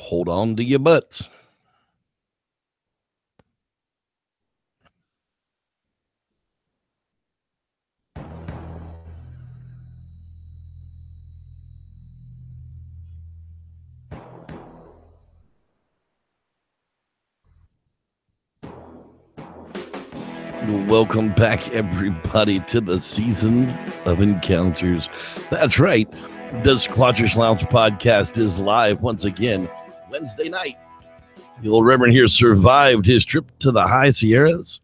Hold on to your butts. Welcome back, everybody, to the season of encounters. That's right. The Squatchers Lounge podcast is live once again Wednesday night. The old Reverend here survived his trip to the High Sierras.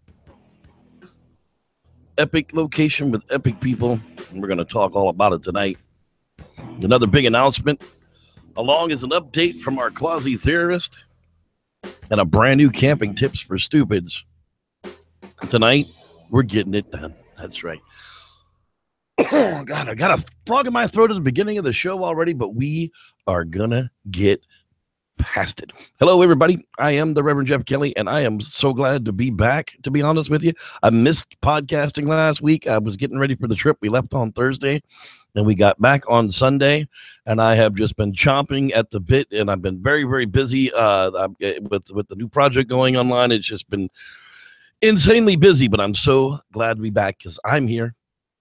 Epic location with epic people. And we're going to talk all about it tonight. Another big announcement, along as an update from our quasi-theorist and a brand new camping tips for stupids. Tonight, we're getting it done. That's right. Oh, God, I got a frog in my throat at the beginning of the show already, but we are going to get past it. Hello, everybody. I am the Reverend Jeff Kelly, and I am so glad to be back, to be honest with you. I missed podcasting last week. I was getting ready for the trip. We left on Thursday, and we got back on Sunday, and I have just been chomping at the bit, and I've been very, very busy with the new project going online. It's just been insanely busy, but I'm so glad to be back because I'm here.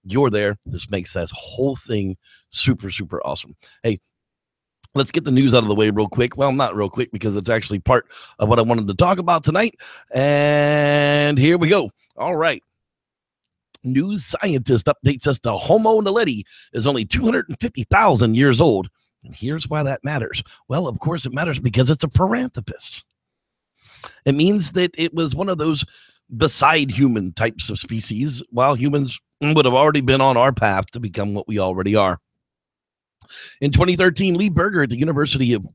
You're there. This makes that whole thing super, super awesome. Hey, let's get the news out of the way real quick. Well, not real quick because it's actually part of what I wanted to talk about tonight. And here we go. All right. New scientist updates us to Homo naledi is only 250,000 years old. And here's why that matters. Well, of course, it matters because it's a paranthropus. It means that it was one of those beside human types of species, while humans would have already been on our path to become what we already are. In 2013, Lee Berger at the University of,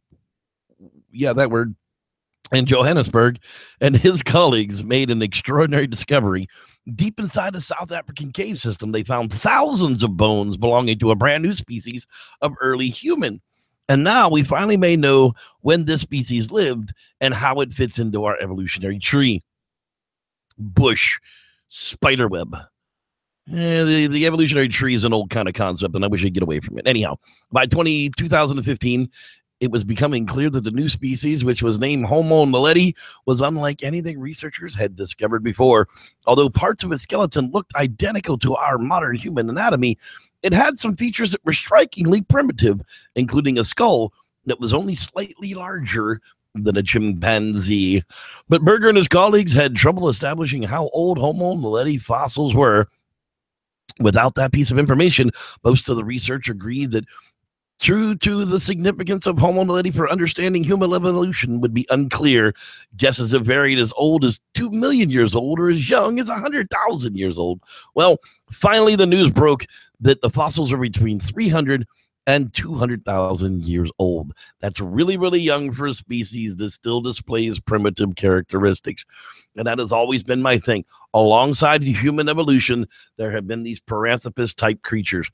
in Johannesburg, and his colleagues made an extraordinary discovery. Deep inside a South African cave system, they found thousands of bones belonging to a brand new species of early human. And now we finally may know when this species lived and how it fits into our evolutionary tree. Bush, spiderweb. The evolutionary tree is an old kind of concept, and I wish I'd get away from it. Anyhow, by 2015, it was becoming clear that the new species, which was named Homo naledi, was unlike anything researchers had discovered before. Although parts of its skeleton looked identical to our modern human anatomy, it had some features that were strikingly primitive, including a skull that was only slightly larger than a chimpanzee. But Berger and his colleagues had trouble establishing how old Homo naledi fossils were. Without that piece of information, most of the research agreed that true to the significance of Homo naledi for understanding human evolution would be unclear. Guesses have varied as old as 2 million years old or as young as 100,000 years old. Well, finally the news broke that the fossils are between 300 and 200,000 years old. That's really, really young for a species that still displays primitive characteristics. And that has always been my thing. Alongside human evolution, there have been these paranthropus-type creatures.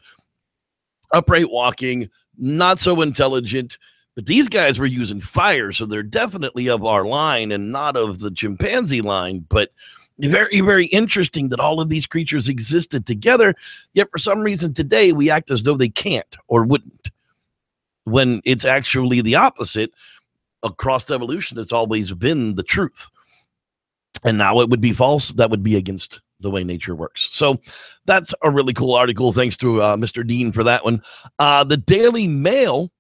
Upright walking, not so intelligent, but these guys were using fire, so they're definitely of our line and not of the chimpanzee line. But very, very interesting that all of these creatures existed together, yet for some reason today we act as though they can't or wouldn't, when it's actually the opposite. Across evolution, it's always been the truth. And now it would be false. That would be against the way nature works. So that's a really cool article. Thanks to Mr. Dean for that one. The Daily Mail,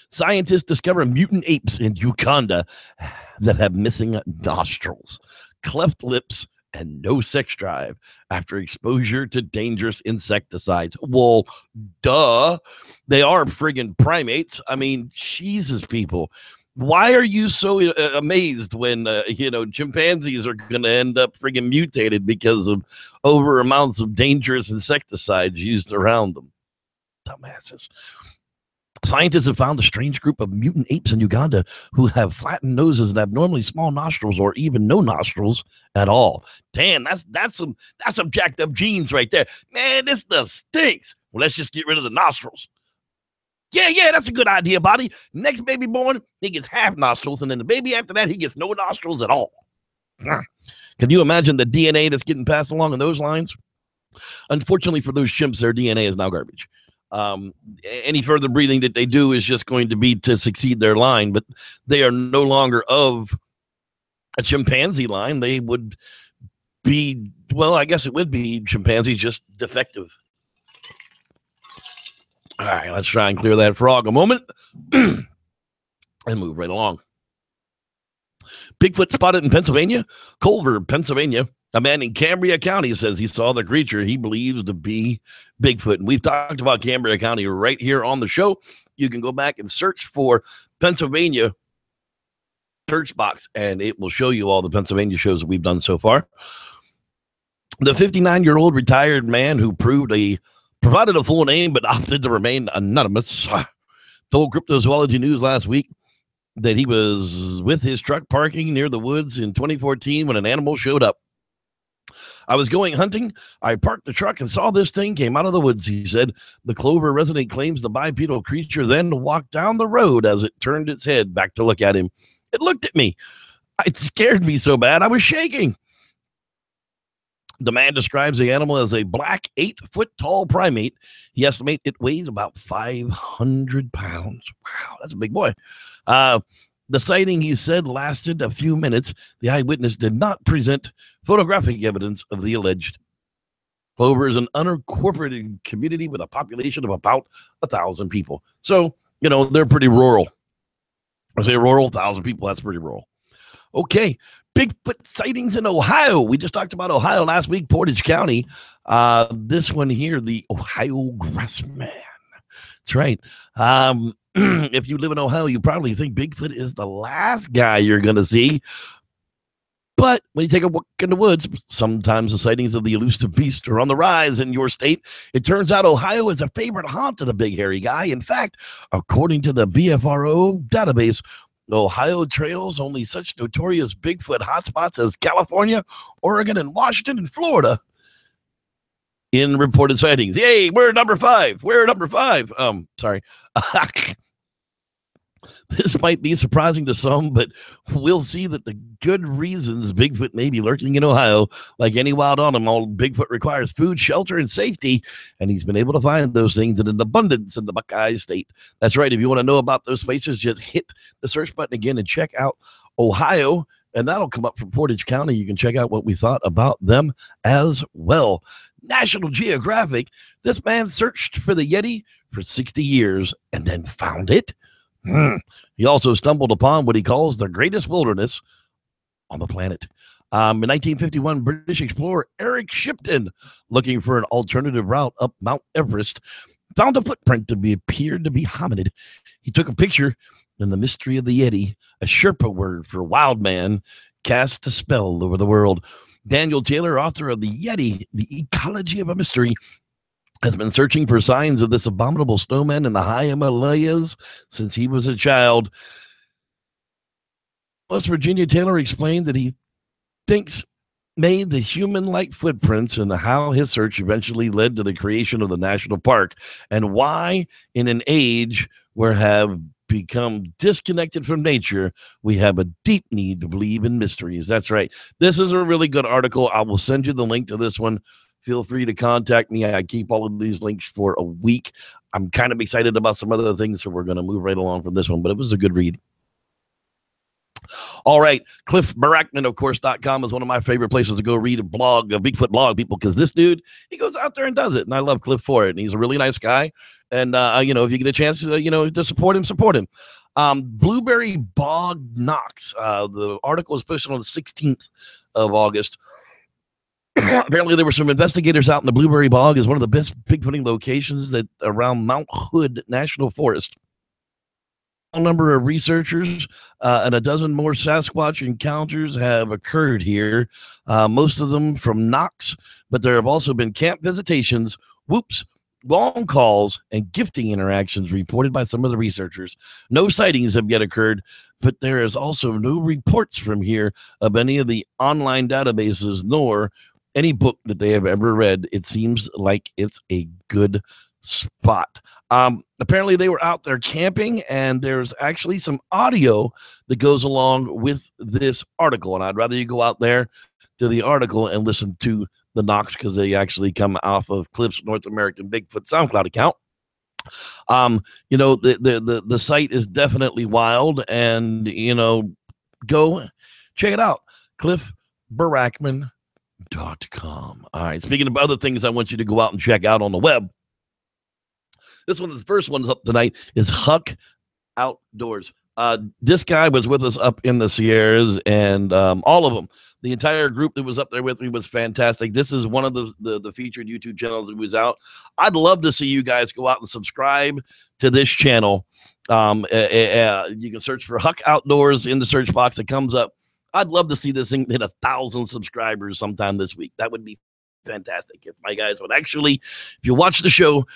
scientists discover mutant apes in Uganda that have missing nostrils, cleft lips, and no sex drive after exposure to dangerous insecticides. Well, duh. They are friggin' primates. I mean, Jesus, people. Why are you so amazed when, chimpanzees are going to end up friggin' mutated because of over amounts of dangerous insecticides used around them? Dumbasses. Scientists have found a strange group of mutant apes in Uganda who have flattened noses and abnormally small nostrils, or even no nostrils at all. Damn, that's some jacked up genes right there. Man, this stuff stinks. Well, let's just get rid of the nostrils. Yeah, that's a good idea, buddy. Next baby born, he gets half nostrils, and then the baby after that, he gets no nostrils at all. Can you imagine the DNA that's getting passed along in those lines? Unfortunately for those chimps, their DNA is now garbage. Any further breathing that they do is just going to be to succeed their line, but they are no longer of a chimpanzee line. They would be, well, I guess it would be chimpanzee, just defective. All right, let's try and clear that frog a moment and move right along. Bigfoot spotted in Pennsylvania, Culver, Pennsylvania. A man in Cambria County says he saw the creature he believes to be Bigfoot. And we've talked about Cambria County right here on the show. You can go back and search for Pennsylvania search box, and it will show you all the Pennsylvania shows that we've done so far. The 59-year-old retired man who provided a full name but opted to remain anonymous told Cryptozoology News last week that he was with his truck parking near the woods in 2014 when an animal showed up. I was going hunting. I parked the truck and saw this thing came out of the woods, he said. The Clover resident claims the bipedal creature then walked down the road as it turned its head back to look at him. It looked at me. It scared me so bad I was shaking. The man describes the animal as a black 8-foot-tall primate. He estimates it weighs about 500 pounds. Wow, that's a big boy. The sighting, he said, lasted a few minutes. The eyewitness did not present photographic evidence of the alleged. Clover is an unincorporated community with a population of about 1,000 people. So, they're pretty rural. I say rural, 1,000 people, that's pretty rural. Okay, Bigfoot sightings in Ohio. We just talked about Ohio last week, Portage County. This one here, the Ohio Grassman. That's right. If you live in Ohio, you probably think Bigfoot is the last guy you're going to see. But when you take a walk in the woods, sometimes the sightings of the elusive beast are on the rise in your state. It turns out Ohio is a favorite haunt of the big hairy guy. In fact, according to the BFRO database, Ohio trails only such notorious Bigfoot hotspots as California, Oregon, and Washington and Florida in reported sightings. Yay, we're number 5. Sorry. This might be surprising to some, but we'll see that the good reasons Bigfoot may be lurking in Ohio. Like any wild animal, Bigfoot requires food, shelter, and safety, and he's been able to find those things in an abundance in the Buckeye State. That's right. If you want to know about those places, just hit the search button again and check out Ohio, and that'll come up from Portage County. You can check out what we thought about them as well. National Geographic, this man searched for the Yeti for 60 years and then found it. He also stumbled upon what he calls the greatest wilderness on the planet. In 1951, British explorer Eric Shipton, looking for an alternative route up Mount Everest, found a footprint that appeared to be hominid. He took a picture, and the mystery of the Yeti, a Sherpa word for wild man, cast a spell over the world. Daniel Taylor, author of The Yeti, The Ecology of a Mystery, has been searching for signs of this abominable snowman in the high Himalayas since he was a child. West Virginia Taylor explained that he thinks made the human-like footprints and how his search eventually led to the creation of the national park, and why in an age where have become disconnected from nature, we have a deep need to believe in mysteries. That's right. This is a really good article. I will send you the link to this one. Feel free to contact me. I keep all of these links for a week. I'm kind of excited about some other things, so we're going to move right along from this one, but it was a good read. All right. CliffBarackman, of course.com is one of my favorite places to go read a Bigfoot blog, people, because this dude, he goes out there and does it, and I love Cliff for it, and he's a really nice guy, and, if you get a chance, to support him. Blueberry Bog Knox. The article was posted on the 16th of August. Apparently, there were some investigators out in the Blueberry Bog, is one of the best Bigfooting locations that around Mount Hood National Forest. A number of researchers and a dozen more Sasquatch encounters have occurred here, most of them from Knox, but there have also been camp visitations, whoops, long calls, and gifting interactions reported by some of the researchers. No sightings have yet occurred, but there is also no reports from here of any of the online databases, nor any book that they have ever read. It seems like it's a good spot. Apparently they were out there camping, and there's actually some audio that goes along with this article, and I'd rather you go out there to the article and listen to the Knox, because they actually come off of Cliff's North American Bigfoot SoundCloud account. The site is definitely wild, and go check it out. cliffbarackman.com. All right, speaking of other things I want you to go out and check out on the web, the first one is up tonight, is Huck Outdoors. This guy was with us up in the Sierras, and all of them, the entire group that was up there with me was fantastic. This is one of the featured YouTube channels that was out. I'd love to see you guys go out and subscribe to this channel. You can search for Huck Outdoors in the search box. It comes up. I'd love to see this thing hit 1,000 subscribers sometime this week. That would be fantastic if my guys would actually, if you watch the show.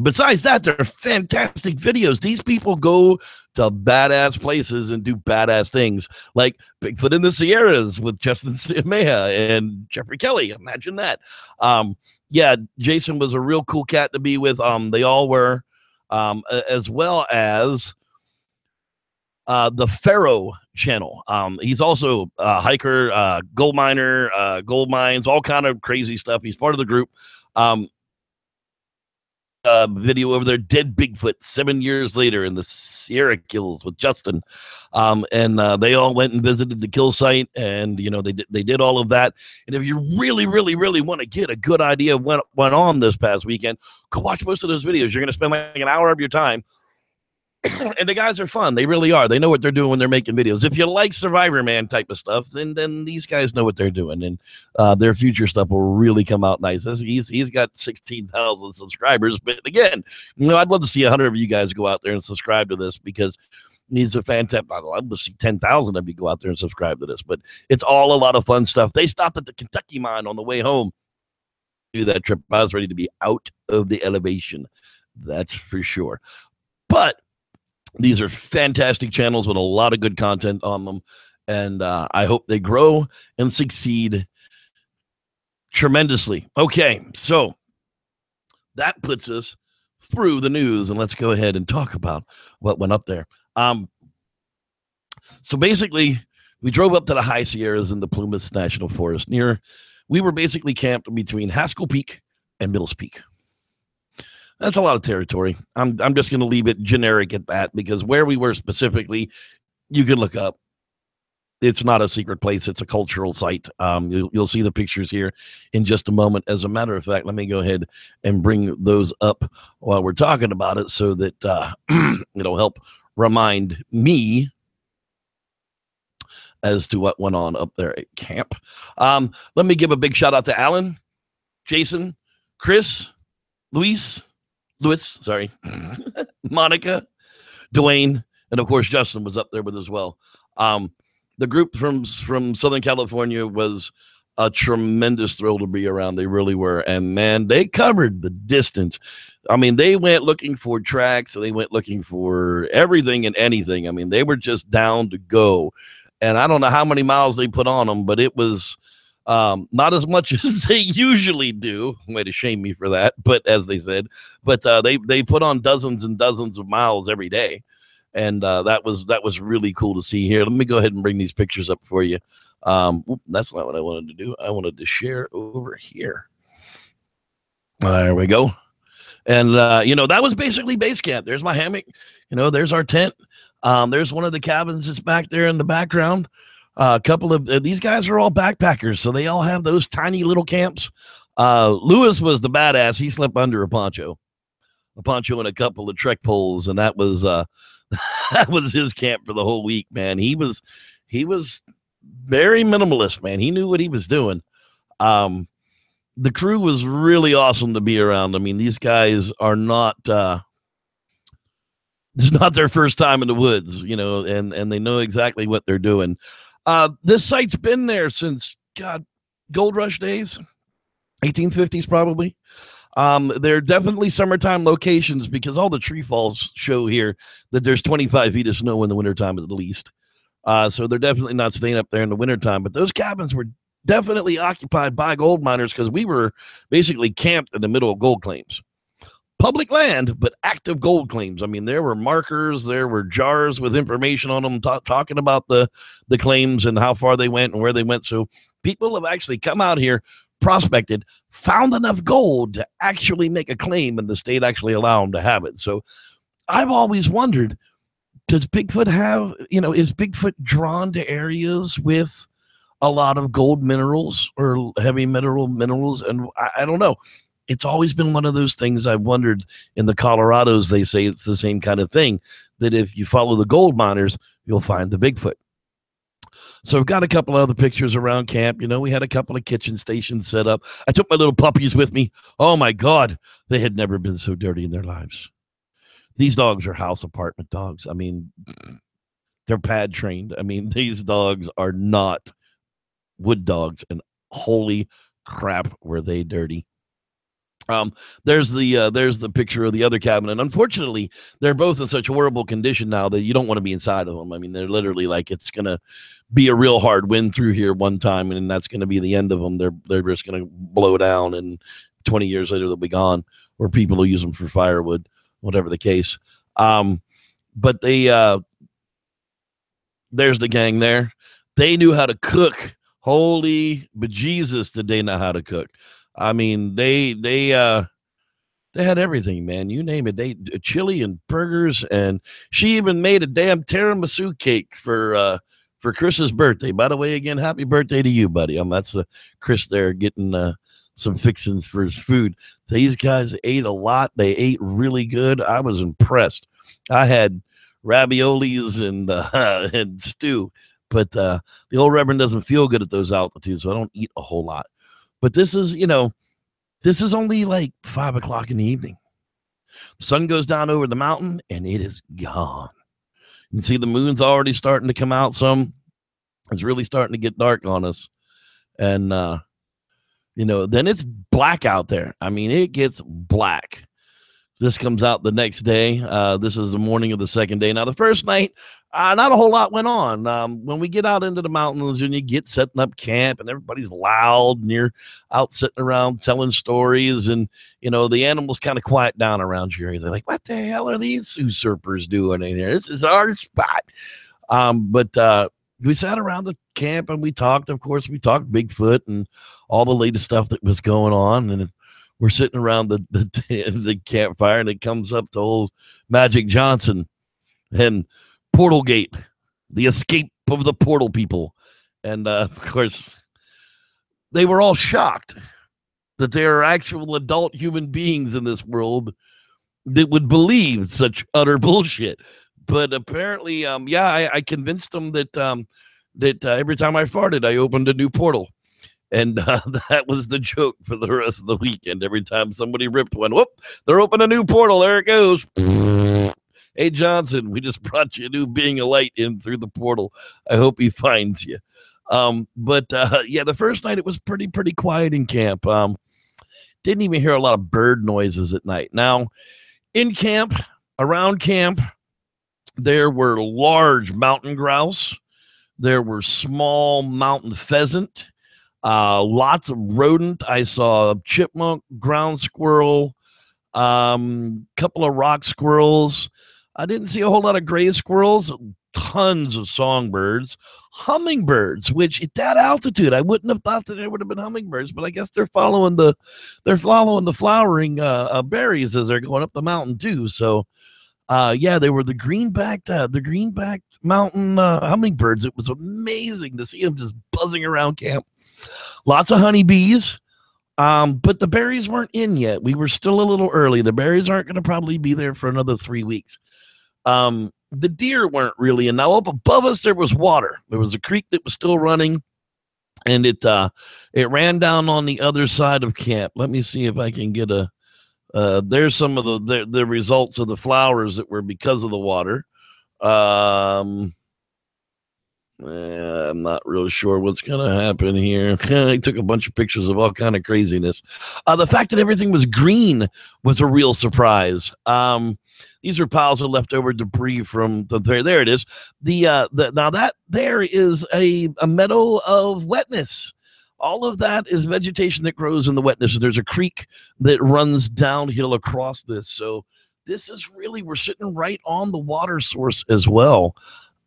Besides that, they're fantastic videos. These people go to badass places and do badass things, like Bigfoot in the Sierras with Justin Mejia and Jeffrey Kelly. Imagine that. Yeah, Jason was a real cool cat to be with. They all were, as well as the Pharaoh channel. He's also a hiker, gold miner, gold mines, all kind of crazy stuff. He's part of the group. Video over there, Dead Bigfoot 7 years later in the Sierra Kills with Justin, and they all went and visited the kill site, and they did all of that. And if you really want to get a good idea of what went on this past weekend, go watch most of those videos. You're going to spend like an hour of your time. And the guys are fun. They really are. They know what they're doing when they're making videos. If you like Survivor Man type of stuff, then these guys know what they're doing, and their future stuff will really come out nice. He's got 16,000 subscribers, but again, I'd love to see 100 of you guys go out there and subscribe to this, because he's a fantastic. I'd love to see 10,000 of you go out there and subscribe to this, but it's all a lot of fun stuff. They stopped at the Kentucky mine on the way home. Do that trip. I was ready to be out of the elevation. That's for sure. But these are fantastic channels with a lot of good content on them, and I hope they grow and succeed tremendously. Okay, so that puts us through the news, and let's go ahead and talk about what went up there. So basically, we drove up to the high Sierras in the Plumas National Forest. We were basically camped between Haskell Peak and Mills Peak. That's a lot of territory. I'm just going to leave it generic at that, because where we were specifically, you can look up. It's not a secret place. It's a cultural site. You'll see the pictures here in just a moment. As a matter of fact, let me go ahead and bring those up while we're talking about it, so that it'll help remind me as to what went on up there at camp. Let me give a big shout out to Alan, Jason, Chris, Louis, sorry, Monica, Dwayne, and of course Justin was up there with as well. The group from Southern California was a tremendous thrill to be around. They really were, and man, they covered the distance. I mean, they went looking for tracks, and they went looking for everything and anything. I mean, they were just down to go, and I don't know how many miles they put on them, but it was not as much as they usually do. Way to shame me for that, but as they said, but they put on dozens and dozens of miles every day, and that was really cool to see here. Let me go ahead and bring these pictures up for you. That's not what I wanted to do. I wanted to share over here. There we go. And that was basically base camp. There's my hammock. There's our tent. There's one of the cabins that's back there in the background. A couple of these guys are all backpackers, so they all have those tiny little camps. Lewis was the badass. He slept under a poncho and a couple of trek poles, and that was that was his camp for the whole week, man. He was very minimalist, man. He knew what he was doing. The crew was really awesome to be around. I mean, these guys are not it's not their first time in the woods, and they know exactly what they're doing. This site's been there since, gold rush days, 1850s probably. They're definitely summertime locations, because all the tree falls show here that there's 25 feet of snow in the wintertime at the least. So they're definitely not staying up there in the wintertime. But those cabins were definitely occupied by gold miners, because we were basically camped in the middle of gold claims. Public land, but active gold claims. I mean, there were markers, there were jars with information on them, talking about the claims and how far they went and where they went. So people have actually come out here, prospected, found enough gold to actually make a claim, and the state actually allowed them to have it. So I've always wondered, does Bigfoot have, is Bigfoot drawn to areas with a lot of gold minerals or heavy minerals? And I don't know. It's always been one of those things I've wondered. In the Colorados, they say it's the same kind of thing, that if you follow the gold miners, you'll find the Bigfoot. So I've got a couple of other pictures around camp. We had a couple of kitchen stations set up. I took my little puppies with me. Oh my God, they had never been so dirty in their lives. These dogs are house apartment dogs. I mean, they're pad trained. I mean, these dogs are not wood dogs, and holy crap, were they dirty. There's the picture of the other cabin, and unfortunately, they're both in such horrible condition now that you don't want to be inside of them. I mean, they're literally like, it's gonna be a real hard wind through here one time, and that's gonna be the end of them. They're just gonna blow down, and 20 years later they'll be gone, or people will use them for firewood, whatever the case. But there's the gang there. They knew how to cook. Holy bejesus, did they know how to cook? I mean, they had everything, man. You name it. They chili and burgers, and she even made a damn tiramisu cake for Chris's birthday. By the way, again, happy birthday to you, buddy. That's Chris there getting some fixings for his food. These guys ate a lot. They ate really good. I was impressed. I had raviolis and stew, but the old Reverend doesn't feel good at those altitudes, so I don't eat a whole lot. But this is only like 5 o'clock in the evening. The sun goes down over the mountain, and it is gone. You can see the moon's already starting to come out some. It's really starting to get dark on us. And, then it's black out there. I mean, it gets black. This comes out the next day. This is the morning of the second day. Now, the first night, not a whole lot went on. When we get out into the mountains and you get setting up camp and everybody's loud and you're out sitting around telling stories, and, the animals kind of quiet down around you. They're like, what the hell are these usurpers doing in here? This is our spot. But we sat around the camp and we talked. Of course, we talked Bigfoot and all the latest stuff that was going on. And we're sitting around the campfire, and it comes up to old Magic Johnson and Portal Gate, the escape of the portal people. And of course, they were all shocked that there are actual adult human beings in this world that would believe such utter bullshit. But apparently, I convinced them that every time I farted, I opened a new portal. And that was the joke for the rest of the weekend. Every time somebody ripped one, whoop, they're opening a new portal. There it goes. Hey, Johnson, we just brought you a new being of light in through the portal. I hope he finds you. The first night it was pretty quiet in camp. Didn't even hear a lot of bird noises at night. Now, in camp, around camp, there were large mountain grouse. There were small mountain pheasant. Lots of rodent. I saw chipmunk, ground squirrel, couple of rock squirrels. I didn't see a whole lot of gray squirrels. Tons of songbirds, hummingbirds, which at that altitude I wouldn't have thought that there would have been hummingbirds, but I guess they're following the flowering berries as they're going up the mountain too. So they were the greenbacked mountain hummingbirds. It was amazing to see them just buzzing around camp. Lots of honeybees, but the berries weren't in yet. We were still a little early. The berries aren't going to probably be there for another 3 weeks. The deer weren't really in. Now up above us there was water. There was a creek that was still running, and it ran down on the other side of camp. Let me see if I can get there's some of the results of the flowers that were because of the water. I'm not really sure what's going to happen here. I took a bunch of pictures of all kind of craziness. The fact that everything was green was a real surprise. These are piles of leftover debris from there it is. Now that there is a meadow of wetness. All of that is vegetation that grows in the wetness. There's a creek that runs downhill across this. So this is really, we're sitting right on the water source as well.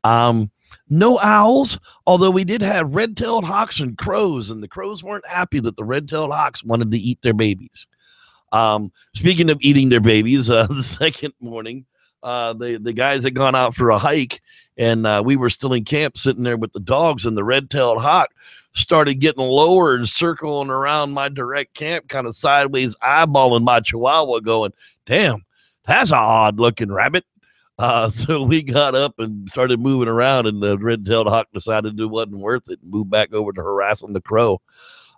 No owls, although we did have red-tailed hawks and crows, and the crows weren't happy that the red-tailed hawks wanted to eat their babies. Speaking of eating their babies, the second morning, the guys had gone out for a hike, and we were still in camp sitting there with the dogs, and the red-tailed hawk started getting lower and circling around my direct camp, kind of sideways, eyeballing my chihuahua, going, damn, that's an odd-looking rabbit. So we got up and started moving around, and the red-tailed hawk decided it wasn't worth it and moved back over to harassing the crow.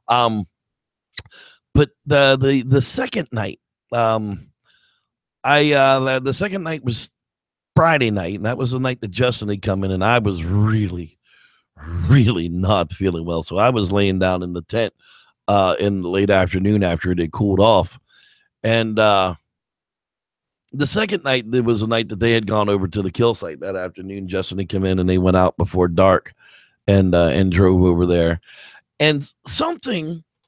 But the second night, the second night was Friday night, and that was the night that Justin had come in, and I was really, really not feeling well. So I was laying down in the tent in the late afternoon after it had cooled off. And the second night, there was a night that they had gone over to the kill site that afternoon. Justin had come in, and they went out before dark and drove over there. And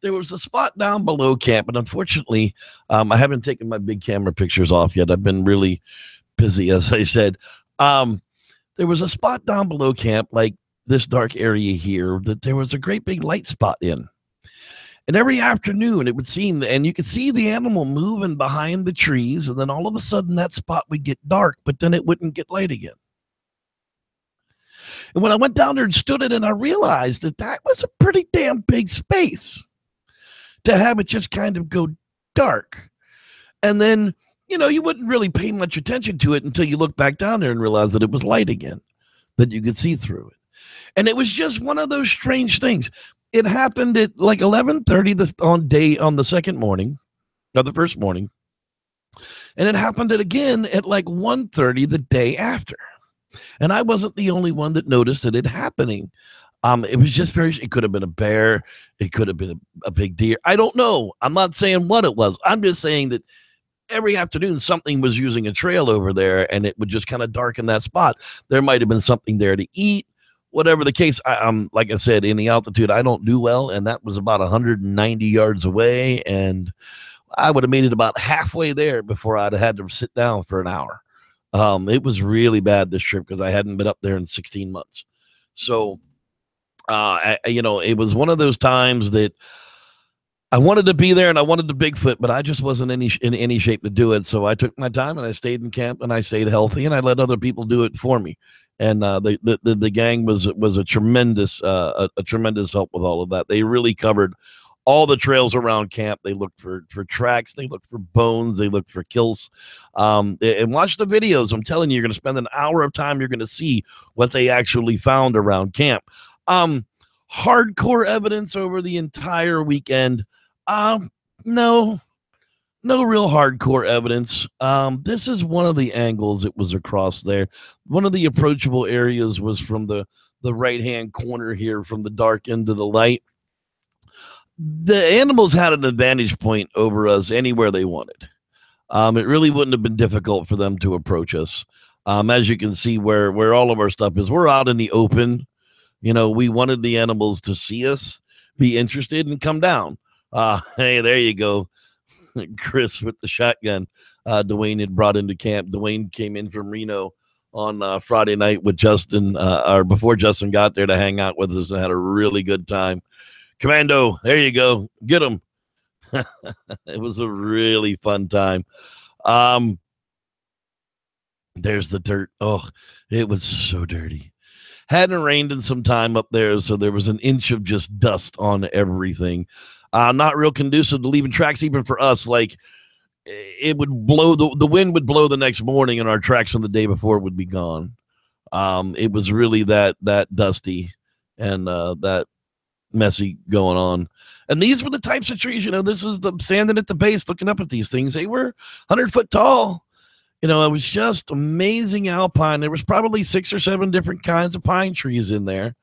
there was a spot down below camp, and unfortunately, I haven't taken my big camera pictures off yet. I've been really busy, as I said. There was a spot down below camp, like this dark area here, that there was a great big light spot in. And every afternoon, it would seem, and you could see the animal moving behind the trees, and then all of a sudden, that spot would get dark, but then it wouldn't get light again. And when I went down there and stood it, and I realized that was a pretty damn big space to have it just kind of go dark. And then, you wouldn't really pay much attention to it until you look back down there and realize that it was light again, that you could see through it. And it was just one of those strange things. It happened at like 11:30 on the second morning, or the first morning. And it happened again at like 1:30 the day after. And I wasn't the only one that noticed it happening. It was just it could have been a bear. It could have been a big deer. I don't know. I'm not saying what it was. I'm just saying that every afternoon something was using a trail over there, and it would just kind of darken that spot. There might have been something there to eat, whatever the case. Like I said, in the altitude, I don't do well, and that was about 190 yards away, and I would have made it about halfway there before I'd had to sit down for an hour. It was really bad this trip because I hadn't been up there in 16 months. So, it was one of those times that I wanted to be there and I wanted the Bigfoot, but I just wasn't in any shape to do it. So I took my time and I stayed in camp and I stayed healthy and I let other people do it for me. And the gang was a tremendous help with all of that. They really covered all the trails around camp. They looked for tracks, they looked for bones, they looked for kills. And watch the videos. I'm telling you, you're going to spend an hour of time. You're going to see what they actually found around camp. Hardcore evidence over the entire weekend. No real hardcore evidence. This is one of the angles it was across there. One of the approachable areas was from the right-hand corner here, from the dark end to the light. The animals had an advantage point over us anywhere they wanted. It really wouldn't have been difficult for them to approach us. As you can see where all of our stuff is, we're out in the open. We wanted the animals to see us, be interested, and come down. Hey, there you go. Chris with the shotgun. Dwayne had brought into camp. Dwayne came in from Reno on Friday night with Justin, or before Justin got there, to hang out with us and had a really good time. Commando, there you go. Get him. It was a really fun time. There's the dirt. Oh, it was so dirty. Hadn't rained in some time up there, so there was an inch of just dust on everything. Not real conducive to leaving tracks, even for us. Like, it would blow, the wind would blow the next morning, and our tracks from the day before would be gone. It was really that dusty and that messy going on. And these were the types of trees, this is the standing at the base looking up at these things. They were 100 foot tall. It was just amazing alpine. There was probably 6 or 7 different kinds of pine trees in there.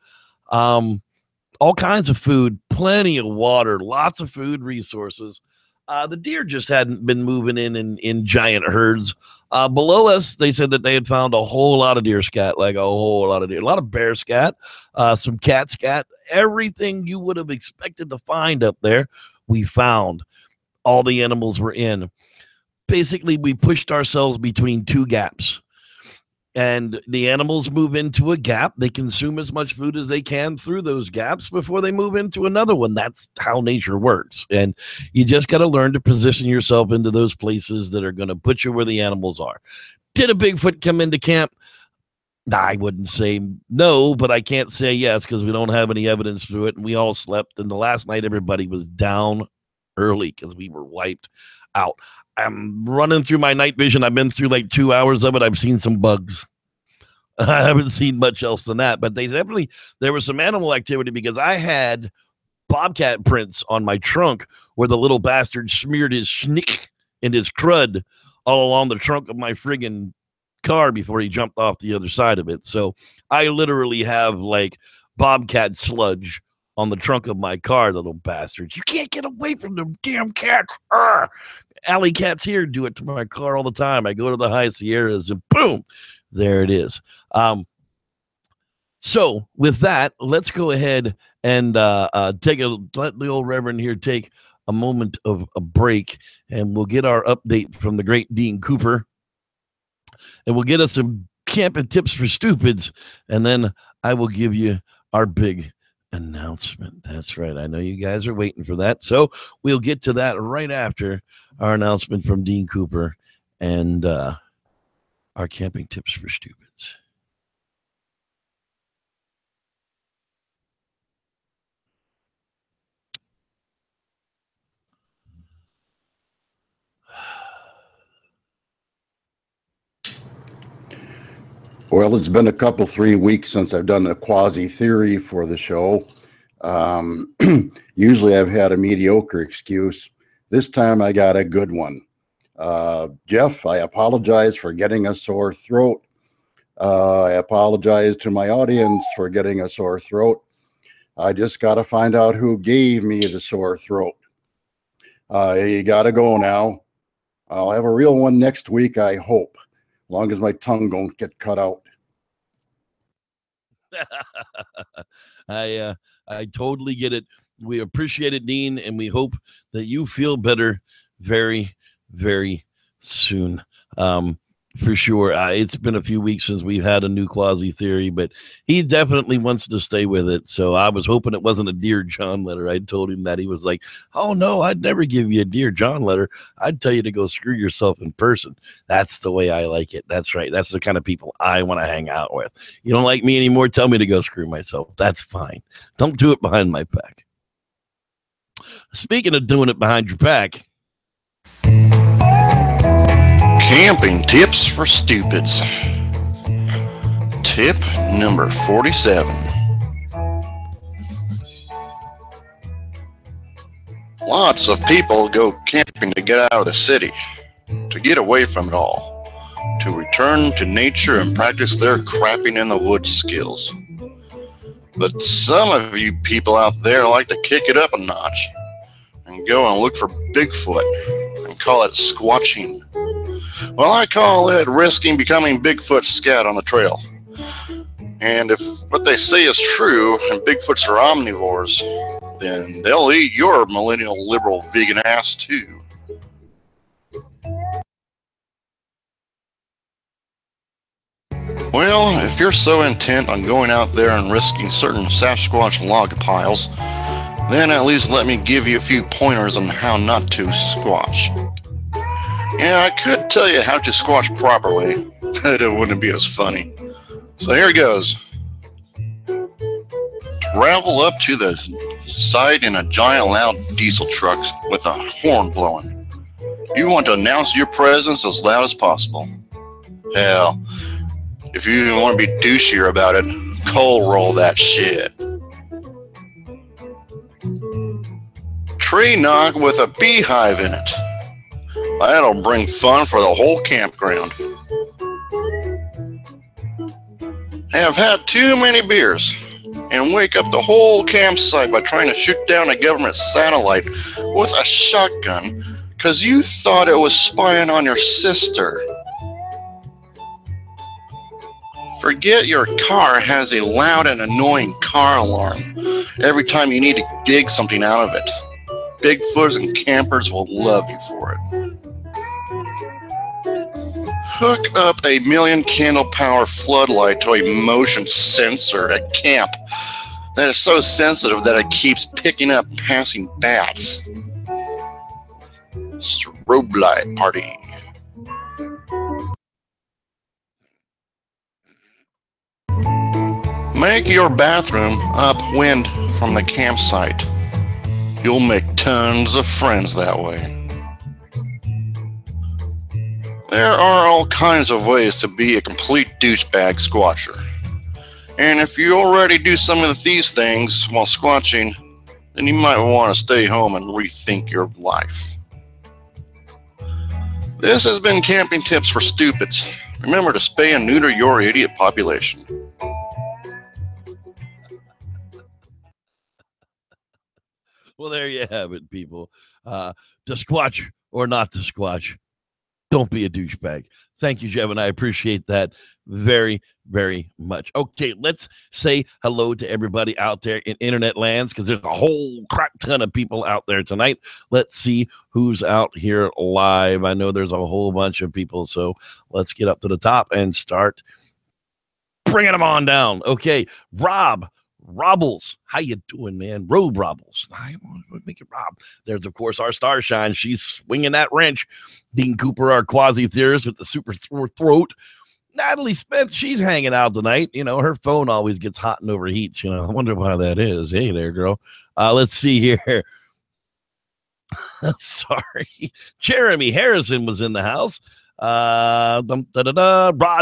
All kinds of food, plenty of water, lots of food resources. The deer just hadn't been moving in giant herds. Below us, they said that they had found a whole lot of deer scat, like a whole lot of deer, a lot of bear scat, some cat scat, everything you would have expected to find up there, we found. All the animals were in. Basically, we pushed ourselves between 2 gaps. And the animals move into a gap. They consume as much food as they can through those gaps before they move into another one. That's how nature works. And you just got to learn to position yourself into those places that are going to put you where the animals are. Did a Bigfoot come into camp? I wouldn't say no, but I can't say yes because we don't have any evidence to it. And we all slept. And the last night, everybody was down early because we were wiped out. I'm running through my night vision. I've been through like 2 hours of it. I've seen some bugs. I haven't seen much else than that, but there was some animal activity because I had bobcat prints on my trunk where the little bastard smeared his schnick and his crud all along the trunk of my friggin' car before he jumped off the other side of it. So I literally have like bobcat sludge on the trunk of my car, the little bastards. You can't get away from them damn cats. Alley cats here do it to my car all the time. I go to the high Sierras and boom, there it is. So with that, let's go ahead and let the old Reverend here take a moment of a break, and we'll get our update from the great Dean Cooper, and we'll get us some camping tips for stupids, and then I will give you our big announcement. That's right. I know you guys are waiting for that. So we'll get to that right after our announcement from Dean Cooper and our camping tips for stupids. Well, it's been 3 weeks since I've done a quasi-theory for the show. Usually I've had a mediocre excuse. This time I got a good one. Jeff, I apologize for getting a sore throat. I apologize to my audience for getting a sore throat. I just got to find out who gave me the sore throat. You got to go now. I'll have a real one next week, I hope, as long as my tongue don't get cut out. I totally get it. We appreciate it, Dean, and we hope that you feel better very, very soon. For sure. It's been a few weeks since we've had a new quasi theory, but he definitely wants to stay with it. So I was hoping it wasn't a Dear John letter. I told him that. He was like, oh no, I'd never give you a Dear John letter. I'd tell you to go screw yourself in person. That's the way I like it. That's right. That's the kind of people I want to hang out with. You don't like me anymore? Tell me to go screw myself. That's fine. Don't do it behind my back. Speaking of doing it behind your back, camping tips for stupids. Tip number 47. Lots of people go camping to get out of the city, to get away from it all, to return to nature and practice their crapping in the woods skills. But some of you people out there like to kick it up a notch and go and look for Bigfoot and call it squatching. Well, I call it risking becoming Bigfoot's scout on the trail. And if what they say is true, and Bigfoots are omnivores, then they'll eat your millennial liberal vegan ass too. Well, if you're so intent on going out there and risking certain Sasquatch log piles, then at least let me give you a few pointers on how not to squatch. Yeah, I could tell you how to squatch properly, but it wouldn't be as funny. So here it goes. Travel up to the site in a giant loud diesel truck with a horn blowing. You want to announce your presence as loud as possible. Hell, if you want to be douchier about it, coal roll that shit. Tree knock with a beehive in it. That'll bring fun for the whole campground. Have had too many beers and wake up the whole campsite by trying to shoot down a government satellite with a shotgun because you thought it was spying on your sister. Forget your car has a loud and annoying car alarm every time you need to dig something out of it. Bigfoots and campers will love you for it. hook up a 1,000,000 candle power floodlight to a motion sensor at camp that is so sensitive that it keeps picking up passing bats. Strobe light party. Make your bathroom upwind from the campsite. You'll make tons of friends that way. There are all kinds of ways to be a complete douchebag squatcher. And if you already do some of these things while squatching, then you might want to stay home and rethink your life. This has been Camping Tips for Stupids. Remember to spay and neuter your idiot population. Well, there you have it, people. To squatch or not to squatch, don't be a douchebag. Thank you, Jevin. I appreciate that very, very much. Okay, let's say hello to everybody out there in internet lands, because there's a whole crap ton of people out there tonight. Let's see who's out here live. I know there's a whole bunch of people, so let's get up to the top and start bringing them on down. Okay, Robbles, how you doing, man? Rob Robbles. I want to make it Rob. There's, of course, our Starshine. She's swinging that wrench. Dean Cooper, our quasi-theorist with the super throat. Natalie Smith, she's hanging out tonight. You know, her phone always gets hot and overheats. You know, I wonder why that is. Hey there, girl. Let's see here. Sorry. Jeremy Harrison was in the house. Rod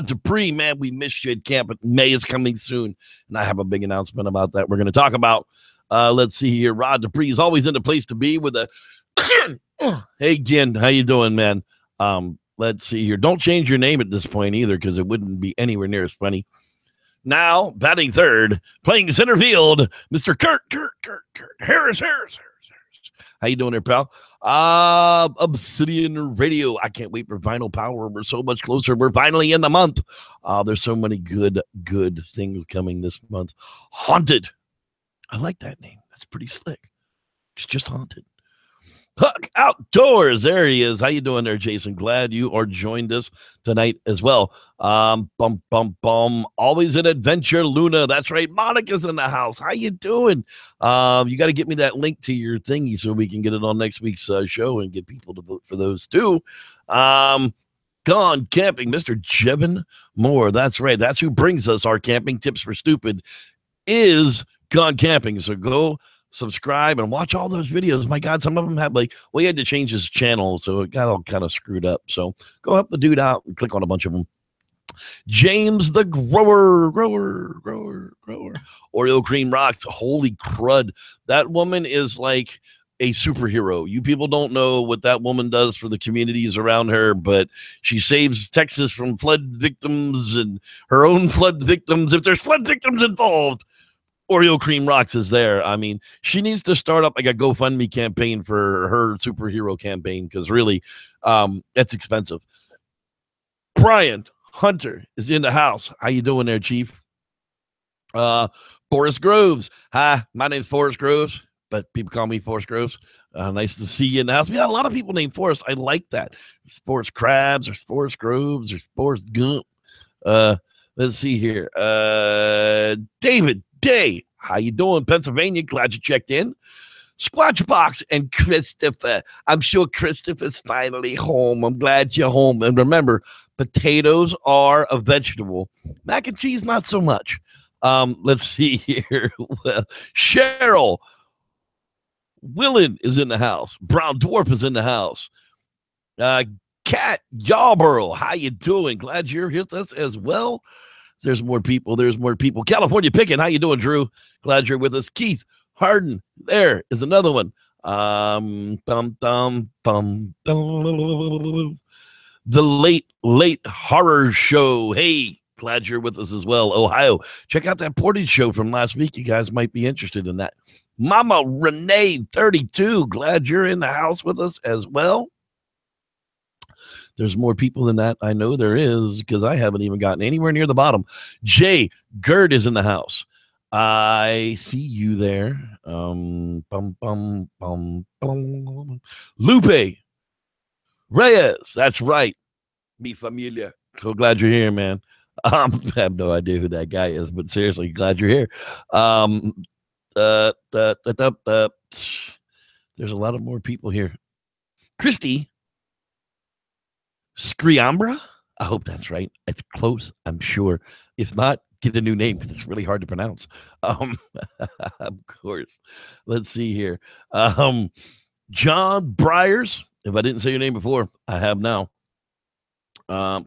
Dupree, man, we missed you at camp, but May is coming soon, and I have a big announcement about that we're going to talk about. Let's see here. Rod Dupree is always in the place to be with a hey, Gin, how you doing, man? Let's see here. Don't change your name at this point either, because it wouldn't be anywhere near as funny. Now, batting third, playing center field, Mr. Kurt Harris. How you doing there, pal? Obsidian Radio. I can't wait for Vinyl Power. We're so much closer. We're finally in the month. There's so many good things coming this month. Haunted. I like that name. That's pretty slick. It's just Haunted. Huck Outdoors. There he is. How you doing there, Jason? Glad you are joined us tonight as well. Always an adventure, Luna. That's right. Monica's in the house. How you doing? You got to get me that link to your thingy so we can get it on next week's show and get people to vote for those too. Gone Camping, Mr. Jevin Moore. That's right. That's who brings us our Camping Tips for Stupid, is Gone Camping. So go subscribe and watch all those videos. My God, some of them have he had to change his channel, so it got all kind of screwed up. So go help the dude out and click on a bunch of them. James the Grower. Oreo Cream Rocks. Holy crud. That woman is like a superhero. You people don't know what that woman does for the communities around her, but she saves Texas from flood victims and her own flood victims. If there's flood victims involved, Oreo Cream Rocks is there. I mean, she needs to start up like a GoFundMe campaign for her superhero campaign, because really, it's expensive. Brian Hunter is in the house. How you doing there, Chief? Forrest Groves. Hi, my name's Forrest Groves, but people call me Forrest Groves. Nice to see you in the house. We got a lot of people named Forrest. I like that. There's Forrest Krabs. There's Forrest Groves. There's Forrest Gump. Let's see here. David Day, how you doing, Pennsylvania? Glad you checked in. Squatchbox and Christopher. I'm sure Christopher's finally home. I'm glad you're home. And remember, potatoes are a vegetable. Mac and cheese, not so much. Let's see here. Well, Cheryl Willen is in the house. Brown Dwarf is in the house. Kat Yarborough, how you doing? Glad you're here with us as well. There's more people. California Picking. How you doing, Drew? Glad you're with us. Keith Harden. There is another one. The late horror show. Hey, glad you're with us as well. Ohio. Check out that Portage show from last week. You guys might be interested in that. Mama Renee 32. Glad you're in the house with us as well. There's more people than that. I know there is, because I haven't even gotten anywhere near the bottom. Jay Gerd is in the house. I see you there. Lupe Reyes. That's right. Mi familia. So glad you're here, man. I have no idea who that guy is, but seriously, glad you're here. Um, uh, uh, uh, uh, uh, there's a lot of more people here. Christy Scriambra? I hope that's right. It's close, I'm sure. If not, get a new name because it's really hard to pronounce. Um, of course. Let's see here. John Briers. If I didn't say your name before, I have now. Lance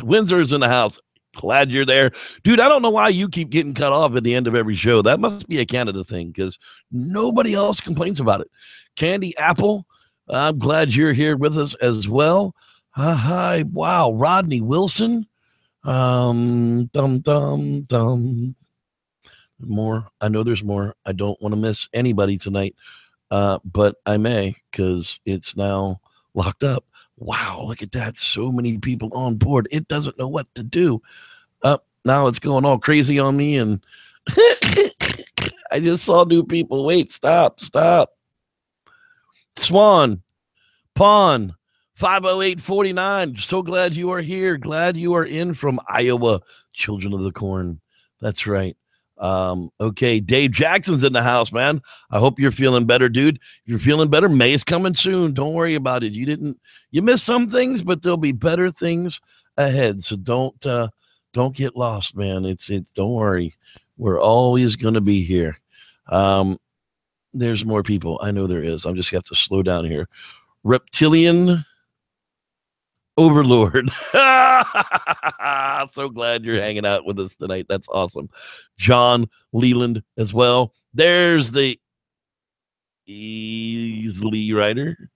Windsor's in the house. Glad you're there. Dude, I don't know why you keep getting cut off at the end of every show. That must be a Canada thing because nobody else complains about it. Candy Apple, I'm glad you're here with us as well. Hi. Wow. Rodney Wilson. More. I know there's more. I don't want to miss anybody tonight, but I may because it's now locked up. Wow, look at that. So many people on board. It doesn't know what to do. Now it's going all crazy on me. And I just saw new people. Wait, stop. Swan, Pawn, 50849. So glad you are here. Glad you are in from Iowa. Children of the Corn. That's right. Okay, Dave Jackson's in the house, man. I hope you're feeling better, dude. If you're feeling better, May's coming soon. Don't worry about it. You missed some things, but there'll be better things ahead. So don't get lost, man. It's don't worry. We're always gonna be here. There's more people. I know there is. I'm just have to slow down here. Reptilian Overlord. So glad you're hanging out with us tonight. That's awesome. John Leland as well. There's the Easily Rider.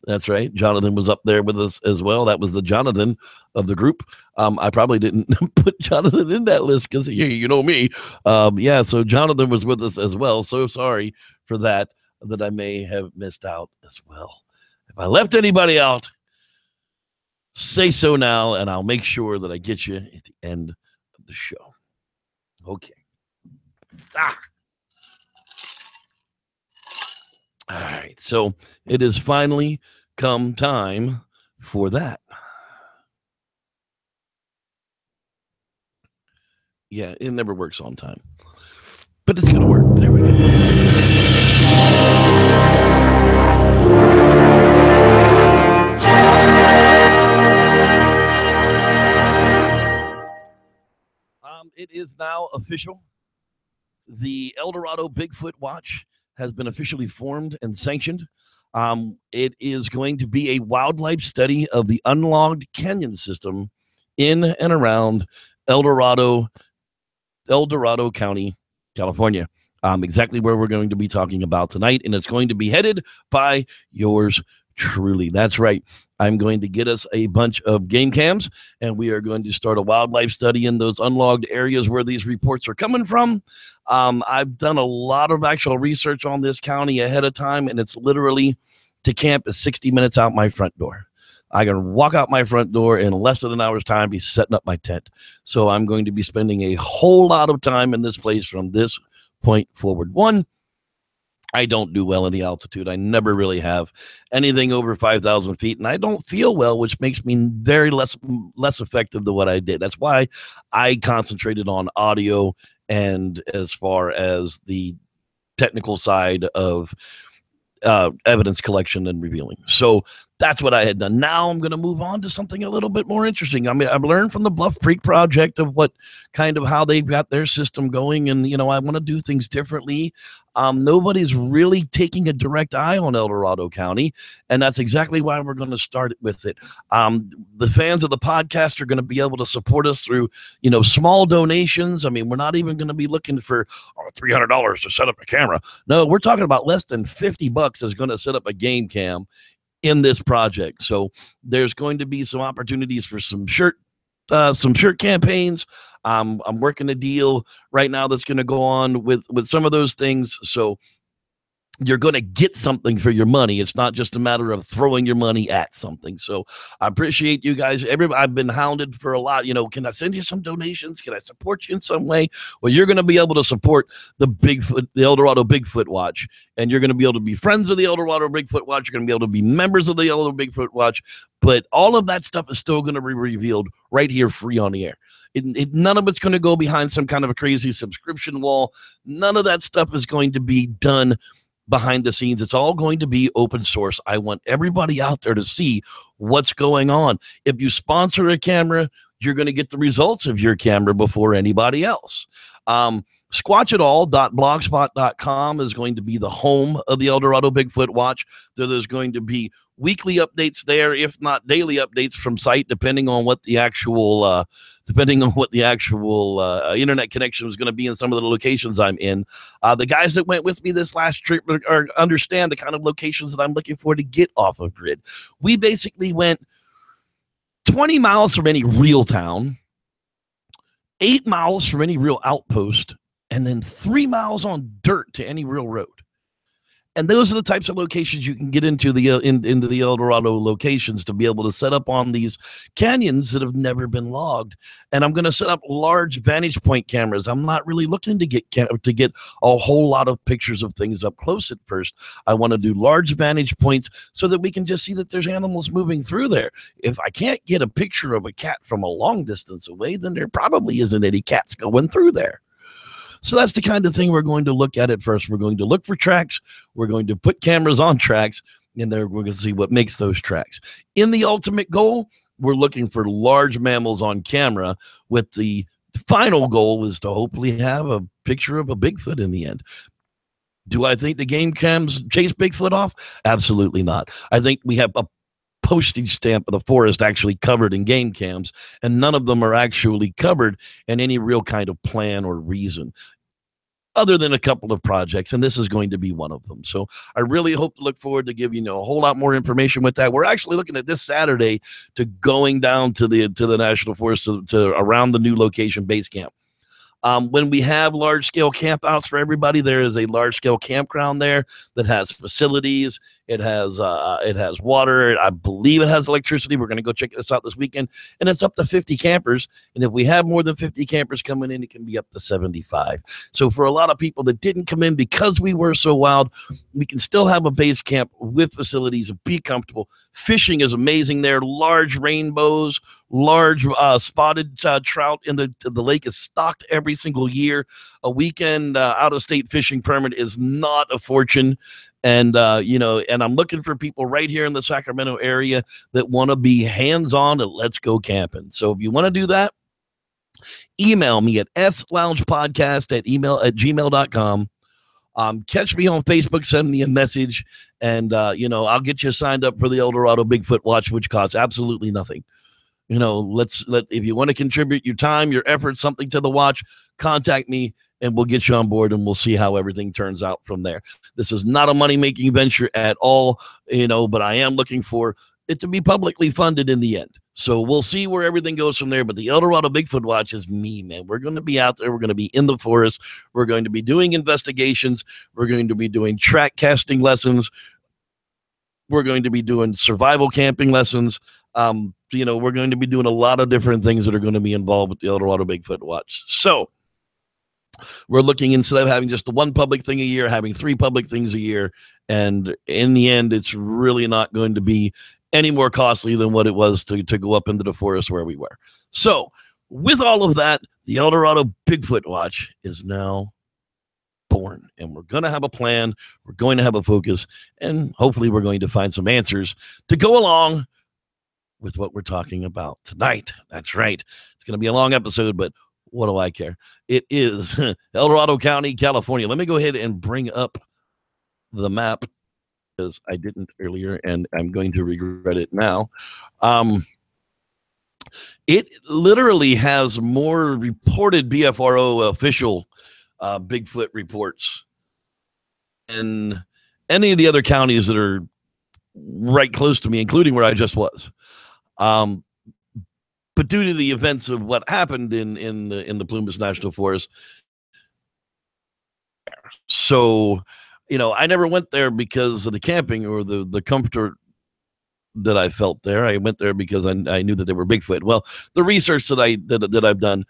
That's right. Jonathan was up there with us as well. That was the Jonathan of the group. I probably didn't put Jonathan in that list because you know me. Yeah, so Jonathan was with us as well. So sorry for that I may have missed out as well. If I left anybody out, say so now, and I'll make sure that I get you at the end of the show. Okay. All right. So it has finally come time for that. Yeah, it never works on time, but it's going to work. There we go. It is now official. The El Dorado Bigfoot Watch has been officially formed and sanctioned. It is going to be a wildlife study of the unlogged canyon system in and around El Dorado County, California. Exactly where we're going to be talking about tonight, and it's going to be headed by yours truly. That's right. I'm going to get us a bunch of game cams, and we are going to start a wildlife study in those unlogged areas where these reports are coming from. I've done a lot of actual research on this county ahead of time, and it's literally to camp is 60 minutes out my front door. I can walk out my front door in less than an hour's time, be setting up my tent. So I'm going to be spending a whole lot of time in this place from this point forward. One, I don't do well in the altitude. I never really have anything over 5,000 feet, and I don't feel well, which makes me very less effective than what I did. That's why I concentrated on audio and as far as the technical side of evidence collection and revealing. So that's what I had done. Now I'm going to move on to something a little bit more interesting. I mean, I've learned from the Bluff Creek Project of what kind of how they've got their system going. And, I want to do things differently. Nobody's really taking a direct eye on El Dorado County. And that's exactly why we're going to start with it. The fans of the podcast are going to be able to support us through, small donations. I mean, we're not even going to be looking for $300 to set up a camera. No, we're talking about less than $50 is going to set up a game cam in this project. So there's going to be some opportunities for some shirt campaigns. I'm working a deal right now that's going to go on with some of those things. So you're going to get something for your money. It's not just a matter of throwing your money at something. So I appreciate you guys. I've been hounded for a lot. Can I send you some donations? Can I support you in some way? Well, you're going to be able to support the El Dorado Bigfoot Watch, and you're going to be able to be friends of the El Dorado Bigfoot Watch. You're going to be able to be members of the El Dorado Bigfoot Watch. But all of that stuff is still going to be revealed right here, free on the air. None of it's going to go behind some kind of a crazy subscription wall. None of that stuff is going to be done behind the scenes. It's all going to be open source. I want everybody out there to see what's going on. If you sponsor a camera, you're going to get the results of your camera before anybody else. Squatchitall.blogspot.com is going to be the home of the El Dorado Bigfoot Watch. There's going to be weekly updates there, if not daily updates from site, depending on what the actual internet connection is going to be in some of the locations I'm in. The guys that went with me this last trip understand the kind of locations that I'm looking for to get off of grid. We basically went 20 miles from any real town, 8 miles from any real outpost, and then 3 miles on dirt to any real road. And those are the types of locations you can get into into the El Dorado locations to be able to set up on these canyons that have never been logged. And I'm going to set up large vantage point cameras. I'm not really looking to get a whole lot of pictures of things up close at first. I want to do large vantage points so that we can just see that there's animals moving through there. If I can't get a picture of a cat from a long distance away, then there probably isn't any cats going through there. So that's the kind of thing we're going to look at at first. We're going to look for tracks. We're going to put cameras on tracks, and then we're going to see what makes those tracks. In the ultimate goal, we're looking for large mammals on camera, with the final goal is to hopefully have a picture of a Bigfoot in the end. Do I think the game cams chase Bigfoot off? Absolutely not. I think we have a postage stamp of the forest actually covered in game cams, and none of them are actually covered in any real kind of plan or reason, other than a couple of projects, and this is going to be one of them. So I really look forward to giving you a whole lot more information with that. We're actually looking at this Saturday to going down to the National Forest to around the new location base camp. When we have large-scale campouts for everybody, there is a large-scale campground there that has facilities. It has water. I believe it has electricity. We're going to go check this out this weekend, and it's up to 50 campers. And if we have more than 50 campers coming in, it can be up to 75. So for a lot of people that didn't come in because we were so wild, we can still have a base camp with facilities and be comfortable. Fishing is amazing there. Large rainbows, large spotted trout in the lake is stocked every single year. A weekend out-of-state fishing permit is not a fortune. And, and I'm looking for people right here in the Sacramento area that want to be hands-on and let's go camping. So if you want to do that, email me at sloungepodcast@gmail.com. Catch me on Facebook, send me a message, and, I'll get you signed up for the El Dorado Bigfoot Watch, which costs absolutely nothing. If you want to contribute your time, your effort, something to the watch, contact me and we'll get you on board and we'll see how everything turns out from there. This is not a money-making venture at all, but I am looking for it to be publicly funded in the end. So we'll see where everything goes from there. But the El Dorado Bigfoot Watch is me, man. We're going to be out there. We're going to be in the forest. We're going to be doing investigations. We're going to be doing track casting lessons. We're going to be doing survival camping lessons. We're going to be doing a lot of different things that are going to be involved with the El Dorado Bigfoot Watch. So we're looking, instead of having just the one public thing a year, having 3 public things a year. And in the end, it's really not going to be any more costly than what it was to go up into the forest where we were. So with all of that, the El Dorado Bigfoot Watch is now born, and we're going to have a plan. We're going to have a focus, and hopefully we're going to find some answers to go along with what we're talking about tonight. That's right. It's going to be a long episode, but what do I care? It is El Dorado County, California. Let me go ahead and bring up the map, because I didn't earlier, and I'm going to regret it now. It literally has more reported BFRO official Bigfoot reports than any of the other counties that are right close to me, including where I just was. But due to the events of what happened in the Plumas National Forest, so I never went there because of the camping or the comfort that I felt there. I went there because I knew that they were Bigfoot. Well, the research that I've done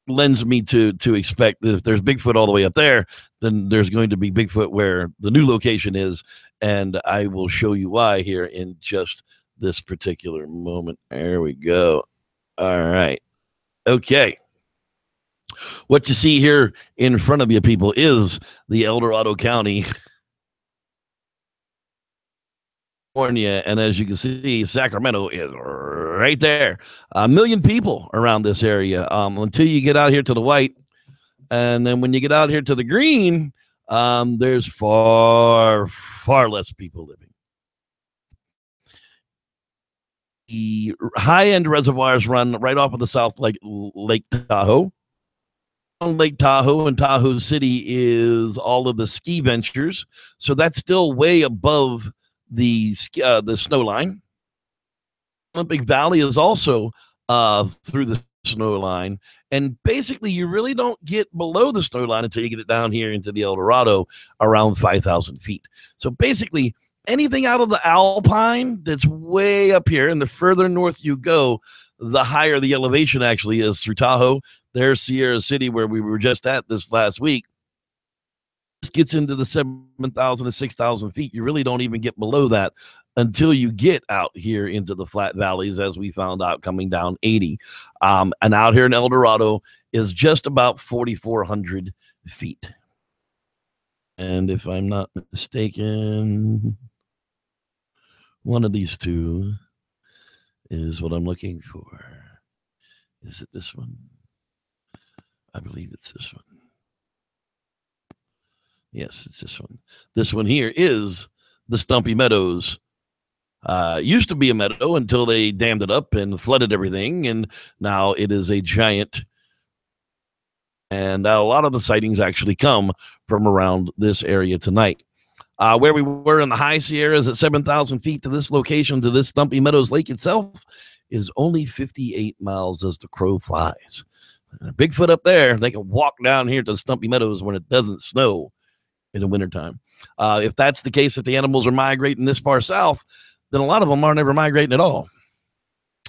lends me to expect that if there's Bigfoot all the way up there, then there's going to be Bigfoot where the new location is, and I will show you why here in just this particular moment. There we go. All right. Okay. What you see here in front of you, people, is the El Dorado County, California, and as you can see, Sacramento is right there. 1 million people around this area until you get out here to the white, and then when you get out here to the green, there's far less people living. The high-end reservoirs run right off of the South Lake Tahoe. Lake Tahoe and Tahoe City is all of the ski ventures, so that's still way above the snow line. Olympic Valley is also through the snow line, and basically you really don't get below the snow line until you get it down here into the El Dorado around 5,000 feet. So basically anything out of the Alpine that's way up here, and the further north you go, the higher the elevation actually is through Tahoe. There's Sierra City, where we were just at this last week. This gets into the 7,000 to 6,000 feet. You really don't even get below that until you get out here into the flat valleys, as we found out coming down 80. And out here in El Dorado is just about 4,400 feet. And if I'm not mistaken, one of these two is what I'm looking for. Is it this one? I believe it's this one. Yes, it's this one. This one here is the Stumpy Meadows. Used to be a meadow until they dammed it up and flooded everything, and now it is a giant. And a lot of the sightings actually come from around this area tonight. Where we were in the high Sierras at 7,000 feet to this location, to this Stumpy Meadows Lake itself, is only 58 miles as the crow flies. Bigfoot up there, they can walk down here to the Stumpy Meadows when it doesn't snow in the wintertime. If that's the case, that the animals are migrating this far south, then a lot of them aren't ever migrating at all.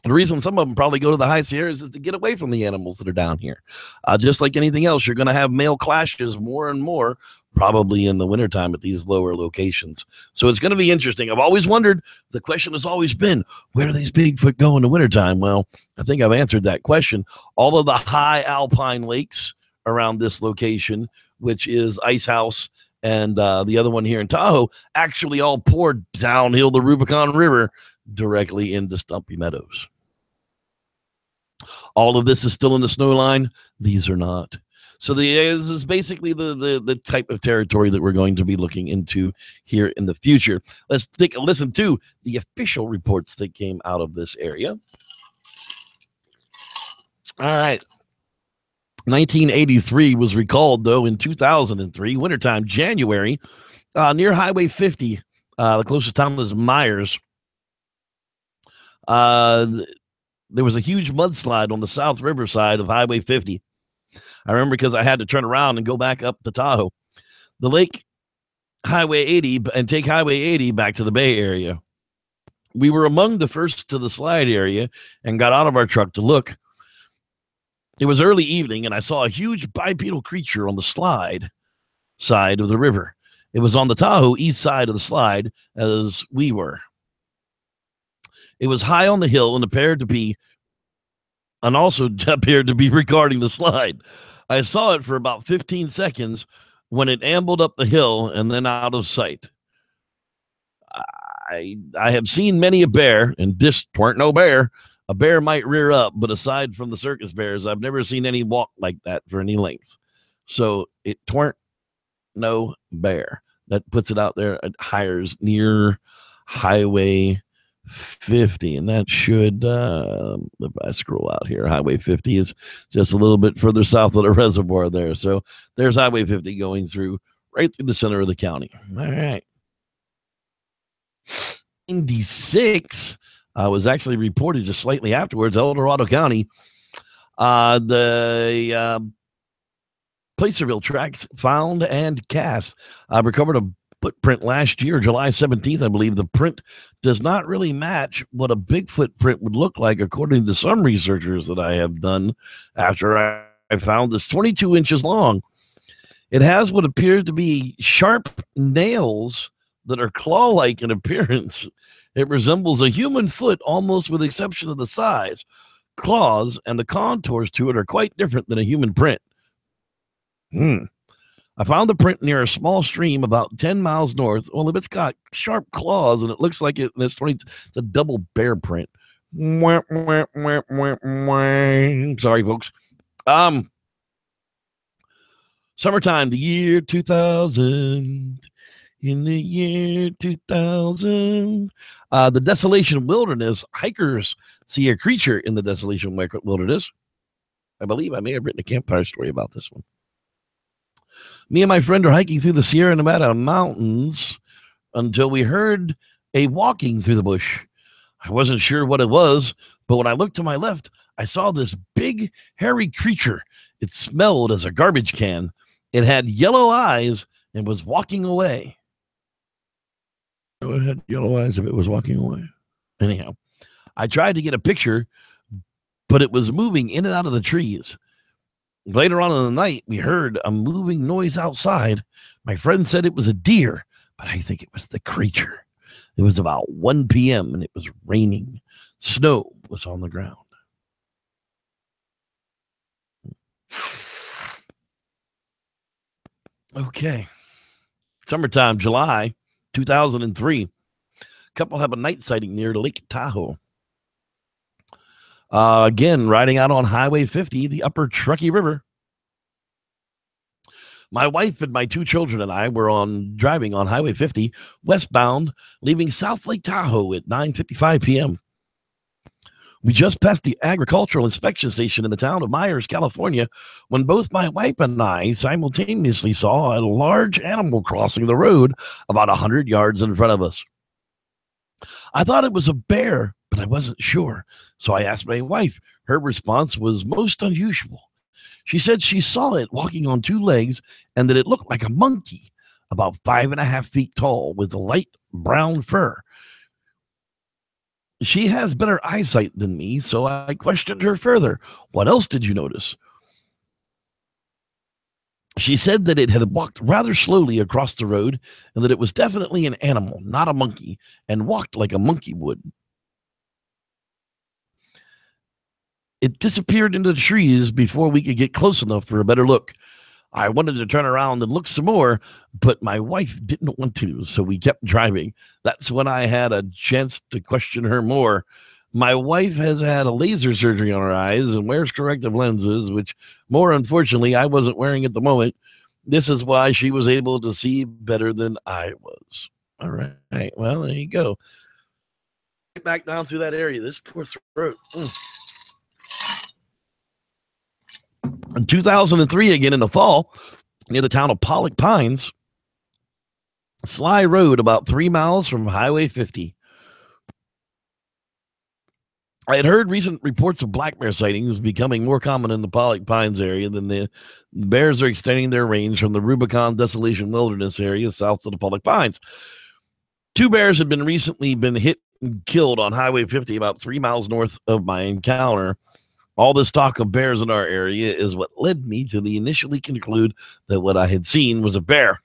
The reason some of them probably go to the high Sierras is to get away from the animals that are down here. Just like anything else, you're going to have male clashes more and more, probably in the wintertime at these lower locations. So it's going to be interesting. I've always wondered, the question has always been, where do these Bigfoot go in the wintertime? Well, I think I've answered that question. All of the high alpine lakes around this location, which is Ice House and the other one here in Tahoe, actually all pour downhill the Rubicon River directly into Stumpy Meadows. All of this is still in the snow line. These are not. So this is basically the type of territory that we're going to be looking into here in the future. Let's take a listen to the official reports that came out of this area. All right. 1983 was recalled, though, in 2003, wintertime, January, near Highway 50. The closest town is Myers. There was a huge mudslide on the South River side of Highway 50. I remember because I had to turn around and go back up to Tahoe. The lake, Highway 80, and take Highway 80 back to the Bay Area. We were among the first to the slide area and got out of our truck to look. It was early evening, and I saw a huge bipedal creature on the slide side of the river. It was on the Tahoe east side of the slide as we were. It was high on the hill and also appeared to be regarding the slide. I saw it for about 15 seconds when it ambled up the hill and then out of sight. I have seen many a bear, and this weren't no bear. A bear might rear up, but aside from the circus bears, I've never seen any walk like that for any length. So it weren't no bear. That puts it out there at Hires near Highway 50, and that should, if I scroll out here, Highway 50 is just a little bit further south of the reservoir there. So there's Highway 50 going through right through the center of the county. All right. 96 was actually reported just slightly afterwards, El Dorado County. The Placerville tracks found and cast. I recovered a footprint last year, July 17th, I believe. The print does not really match what a Bigfoot print would look like, according to some researchers that I have done after I found this 22 inches long. It has what appears to be sharp nails that are claw-like in appearance. It resembles a human foot almost, with the exception of the size. Claws and the contours to it are quite different than a human print. I found the print near a small stream about 10 miles north. Well, if it's got sharp claws and it looks like it's a double bear print. Sorry, folks. Summertime, the year 2000. In the year 2000, the Desolation Wilderness, hikers see a creature in the Desolation Wilderness. I believe I may have written a campfire story about this one. Me and my friend are hiking through the Sierra Nevada mountains until we heard a walking through the bush. I wasn't sure what it was, but when I looked to my left, I saw this big, hairy creature. It smelled as a garbage can. It had yellow eyes and was walking away. It had yellow eyes if it was walking away. Anyhow, I tried to get a picture, but it was moving in and out of the trees. Later on in the night, we heard a moving noise outside. My friend said it was a deer, but I think it was the creature. It was about 1 p.m. and it was raining. Snow was on the ground. Okay. Summertime, July 2003. Couple have a night sighting near Lake Tahoe. Again, riding out on Highway 50, the upper Truckee River. My wife and my 2 children and I were driving on Highway 50 westbound, leaving South Lake Tahoe at 9:55 p.m. We just passed the agricultural inspection station in the town of Myers, California, when both my wife and I simultaneously saw a large animal crossing the road about 100 yards in front of us. I thought it was a bear, but I wasn't sure, so I asked my wife. Her response was most unusual. She said she saw it walking on 2 legs and that it looked like a monkey, about 5.5 feet tall with light brown fur. She has better eyesight than me, so I questioned her further. What else did you notice? She said that it had walked rather slowly across the road and that it was definitely an animal, not a monkey, and walked like a monkey would. It disappeared into the trees before we could get close enough for a better look. I wanted to turn around and look some more, but my wife didn't want to, so we kept driving. That's when I had a chance to question her more. My wife has had a laser surgery on her eyes and wears corrective lenses, which, more unfortunately, I wasn't wearing at the moment. This is why she was able to see better than I was. All right. Well, there you go. Get back down through that area. This poor throat. In 2003, again in the fall, near the town of Pollock Pines, Sly Road, about 3 miles from Highway 50. I had heard recent reports of black bear sightings becoming more common in the Pollock Pines area than the bears are extending their range from the Rubicon Desolation Wilderness area south of the Pollock Pines. 2 bears had recently been hit and killed on Highway 50 about 3 miles north of my encounter. All this talk of bears in our area is what led me to initially conclude that what I had seen was a bear.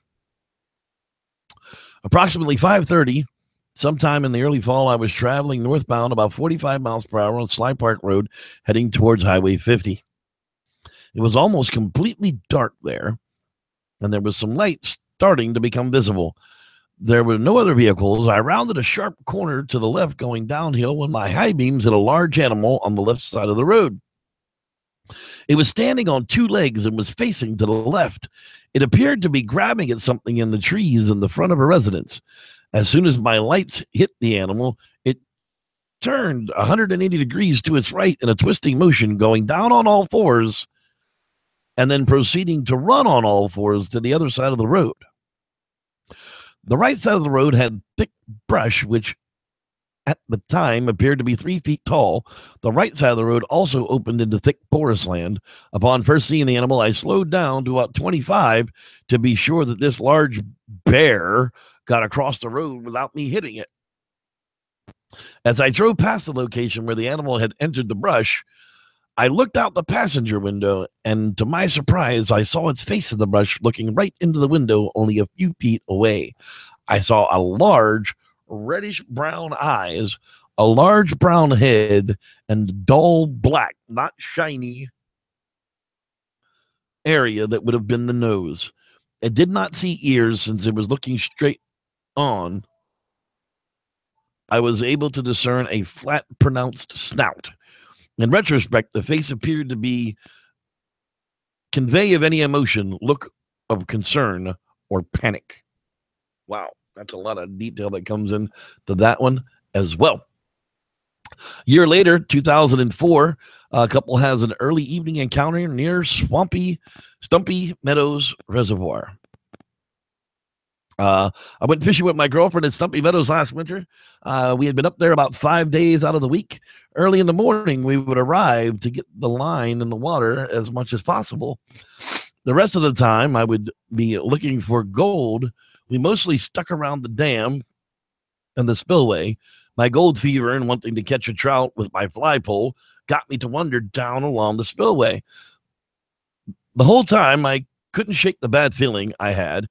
Approximately 5:30, sometime in the early fall, I was traveling northbound about 45 miles per hour on Sly Park Road, heading towards Highway 50. It was almost completely dark there, and there was some light starting to become visible. There were no other vehicles. I rounded a sharp corner to the left going downhill when my high beams hit a large animal on the left side of the road. It was standing on 2 legs and was facing to the left. It appeared to be grabbing at something in the trees in the front of a residence. As soon as my lights hit the animal, it turned 180 degrees to its right in a twisting motion, going down on all 4s and then proceeding to run on all 4s to the other side of the road. The right side of the road had thick brush, which at the time appeared to be 3 feet tall. The right side of the road also opened into thick forest land. Upon first seeing the animal, I slowed down to about 25 to be sure that this large bear got across the road without me hitting it. As I drove past the location where the animal had entered the brush, I looked out the passenger window, and to my surprise, I saw its face in the brush looking right into the window only a few feet away. I saw a large reddish brown eyes, a large brown head, and dull black, not shiny, area that would have been the nose. It did not see ears since it was looking straight on. I was able to discern a flat, pronounced snout. In retrospect, the face appeared to be convey of any emotion, look of concern, or panic. Wow, that's a lot of detail that comes into that one as well. A year later, 2004, a couple has an early evening encounter near Stumpy Meadows Reservoir. I went fishing with my girlfriend at Stumpy Meadows last winter. We had been up there about 5 days out of the week. Early in the morning, we would arrive to get the line in the water as much as possible. The rest of the time, I would be looking for gold. We mostly stuck around the dam and the spillway. My gold fever and wanting to catch a trout with my fly pole got me to wander down along the spillway. The whole time, I couldn't shake the bad feeling I had.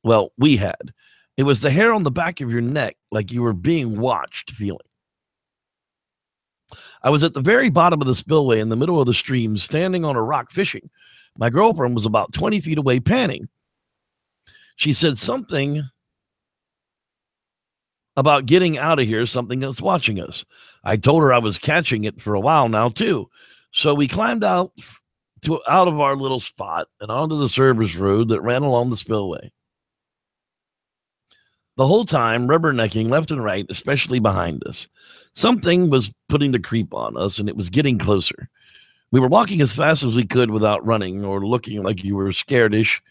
Well, we had. It was the hair on the back of your neck, like you were being watched feeling. I was at the very bottom of the spillway in the middle of the stream, standing on a rock fishing. My girlfriend was about 20 feet away panning. She said something about getting out of here, something that's watching us. I told her I was catching it for a while now, too. So we climbed out of our little spot and onto the service road that ran along the spillway. The whole time, rubbernecking left and right, especially behind us. Something was putting the creep on us, and it was getting closer. We were walking as fast as we could without running or looking like you were scaredish.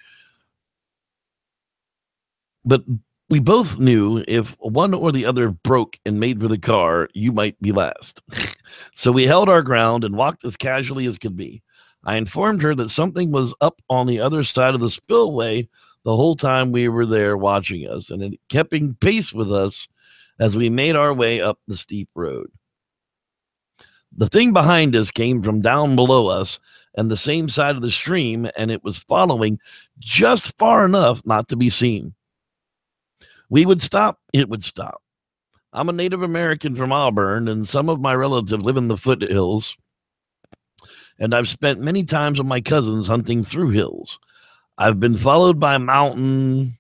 But we both knew if one or the other broke and made for the car, you might be last. So we held our ground and walked as casually as could be. I informed her that something was up on the other side of the spillway the whole time we were there watching us, and it kept pace with us as we made our way up the steep road. The thing behind us came from down below us and the same side of the stream, and it was following just far enough not to be seen. We would stop, it would stop. I'm a Native American from Auburn, and some of my relatives live in the foothills, and I've spent many times with my cousins hunting through hills. I've been followed by mountain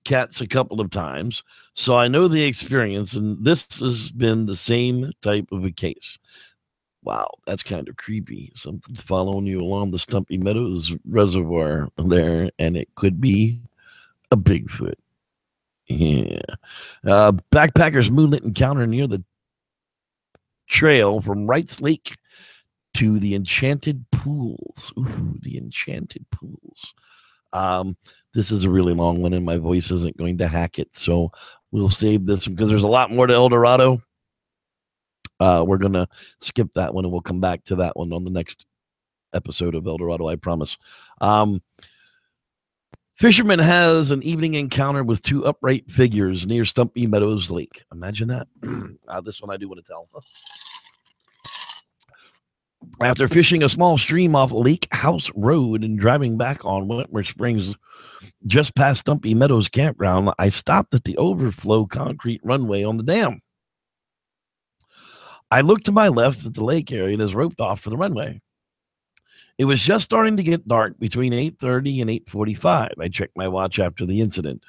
cats a couple of times, so I know the experience, and this has been the same type of a case. Wow, that's kind of creepy. Something's following you along the Stumpy Meadows Reservoir there, and it could be a Bigfoot. Yeah. Backpackers moonlit encounter near the trail from Wrights Lake to the Enchanted Pools. Ooh, the Enchanted Pools. This is a really long one, and my voice isn't going to hack it, so we'll save this because there's a lot more to El Dorado. We're going to skip that one, and we'll come back to that one on the next episode of El Dorado, I promise. Fisherman has an evening encounter with 2 upright figures near Stumpy Meadows Lake. Imagine that. This one I do want to tell. After fishing a small stream off Lake House Road and driving back on Wentworth Springs just past Stumpy Meadows Campground, I stopped at the overflow concrete runway on the dam. I looked to my left at the lake area that is roped off for the runway. It was just starting to get dark between 8:30 and 8:45. I checked my watch after the incident.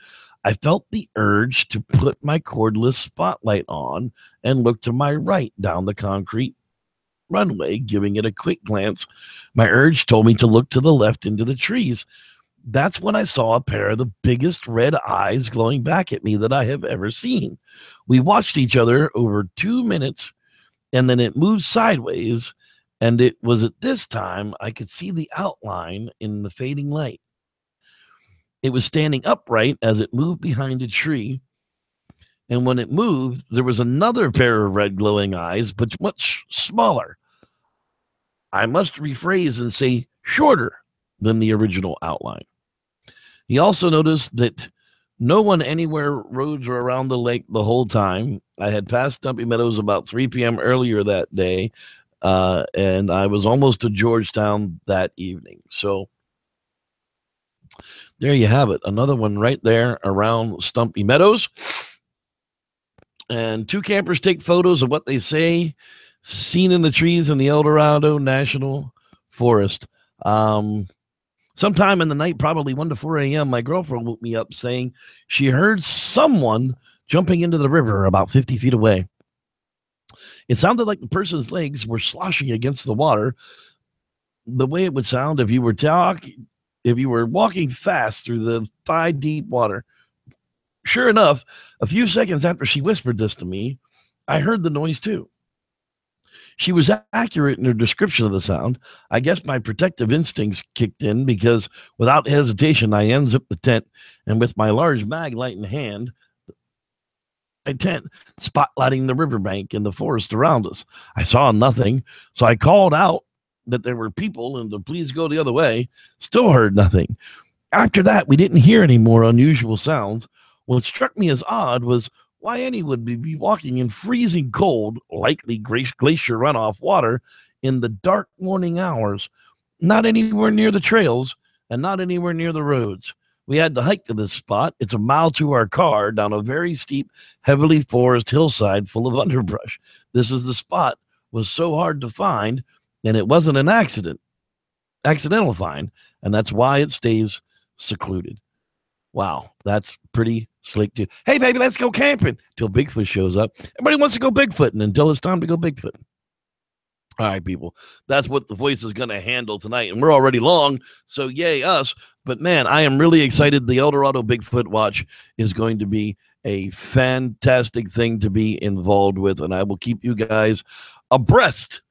I felt the urge to put my cordless spotlight on and look to my right down the concrete runway, giving it a quick glance. My urge told me to look to the left into the trees. That's when I saw a pair of the biggest red eyes glowing back at me that I have ever seen. We watched each other over 2 minutes, and then it moved sideways, and it was at this time I could see the outline in the fading light. It was standing upright as it moved behind a tree. And when it moved, there was another pair of red glowing eyes, but much smaller. I must rephrase and say shorter than the original outline. He also noticed that no one anywhere roads or around the lake the whole time. I had passed Stumpy Meadows about 3 p.m. earlier that day, and I was almost to Georgetown that evening. So there you have it. Another one right there around Stumpy Meadows. And 2 campers take photos of what they say seen in the trees in the El Dorado National Forest. Sometime in the night, probably 1 to 4 a.m., my girlfriend woke me up saying she heard someone jumping into the river about 50 feet away. It sounded like the person's legs were sloshing against the water, the way it would sound if you were walking fast through the thigh-deep water. Sure enough, a few seconds after she whispered this to me, I heard the noise too. She was accurate in her description of the sound. I guess my protective instincts kicked in because without hesitation, I unzipped the tent and with my large mag light in hand, my tent spotlighting the riverbank and the forest around us. I saw nothing, so I called out that there were people and to please go the other way. Still heard nothing. After that, we didn't hear any more unusual sounds. What struck me as odd was why anyone would be walking in freezing cold, likely glacier runoff water in the dark morning hours, not anywhere near the trails and not anywhere near the roads. We had to hike to this spot. It's a mile to our car down a very steep, heavily forested hillside full of underbrush. This is the spot was so hard to find, and it wasn't an accidental find, and that's why it stays secluded. Wow, that's pretty slick too. Hey, baby, let's go camping till Bigfoot shows up. Everybody wants to go Bigfooting until it's time to go Bigfooting. All right, people, that's what the voice is going to handle tonight. And we're already long, so yay us. But, man, I am really excited. The El Dorado Bigfoot Watch is going to be a fantastic thing to be involved with, and I will keep you guys abreast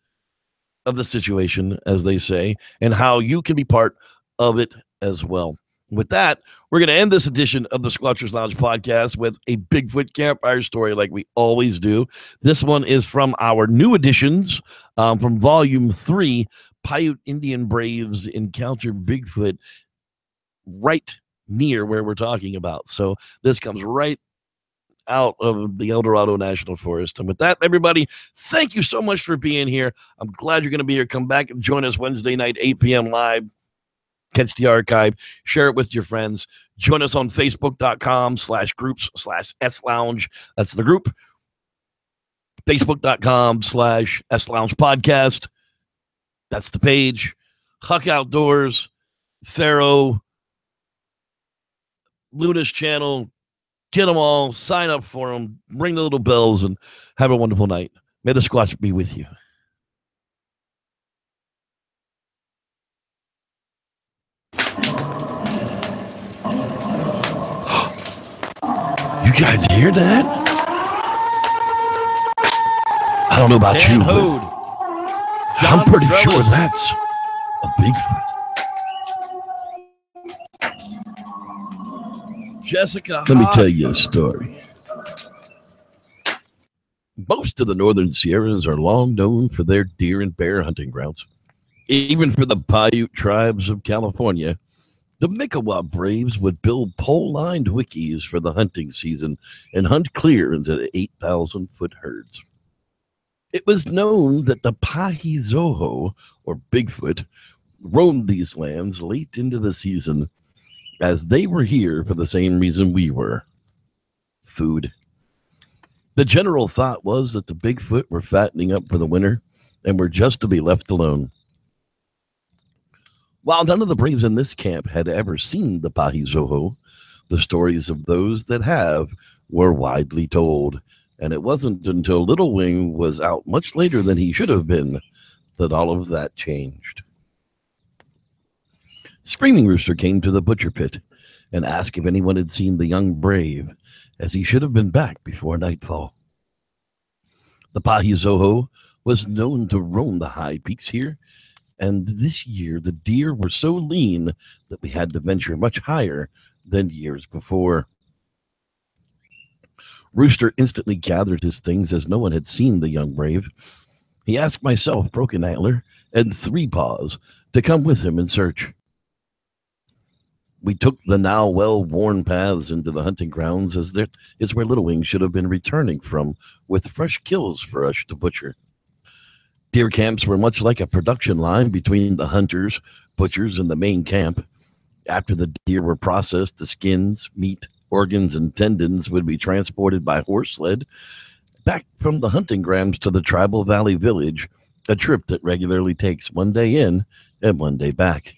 of the situation, as they say, and how you can be part of it as well. With that, we're going to end this edition of the Squatchers Lounge podcast with a Bigfoot campfire story like we always do. This one is from our new editions from Volume 3, Paiute Indian Braves Encounter Bigfoot, right near where we're talking about. So this comes right out of the El Dorado National Forest. And with that, everybody, thank you so much for being here. I'm glad you're going to be here. Come back and join us Wednesday night, 8 p.m. live. Catch the archive, share it with your friends. Join us on Facebook.com/groups/SLounge. That's the group. Facebook.com/SLounge podcast. That's the page. Huck Outdoors, Pharaoh, Luna's channel. Get them all. Sign up for them. Ring the little bells and have a wonderful night. May the Squatch be with you. You guys hear that? I don't know about Dan you, Hode, but I'm pretty sure that's a Bigfoot. Jessica, let me tell you a story. Most of the northern Sierras are long known for their deer and bear hunting grounds. Even for the Paiute tribes of California, the Mikiwa Braves would build pole-lined wikis for the hunting season and hunt clear into the 8,000-foot herds. It was known that the Pahizoho, or Bigfoot, roamed these lands late into the season, as they were here for the same reason we were: food. The general thought was that the Bigfoot were fattening up for the winter and were just to be left alone. While none of the Braves in this camp had ever seen the Pahizoho, the stories of those that have were widely told, and it wasn't until Little Wing was out much later than he should have been that all of that changed. Screaming Rooster came to the butcher pit and asked if anyone had seen the young brave, as he should have been back before nightfall. The Pahizoho was known to roam the high peaks here, and this year the deer were so lean that we had to venture much higher than years before. Rooster instantly gathered his things as no one had seen the young brave. He asked myself, Broken Antler, and Three Paws to come with him in search. We took the now well-worn paths into the hunting grounds, as that is where Little Wing should have been returning from, with fresh kills for us to butcher. Deer camps were much like a production line between the hunters, butchers, and the main camp. After the deer were processed, the skins, meat, organs, and tendons would be transported by horse sled back from the hunting grounds to the tribal valley village, a trip that regularly takes 1 day in and 1 day back.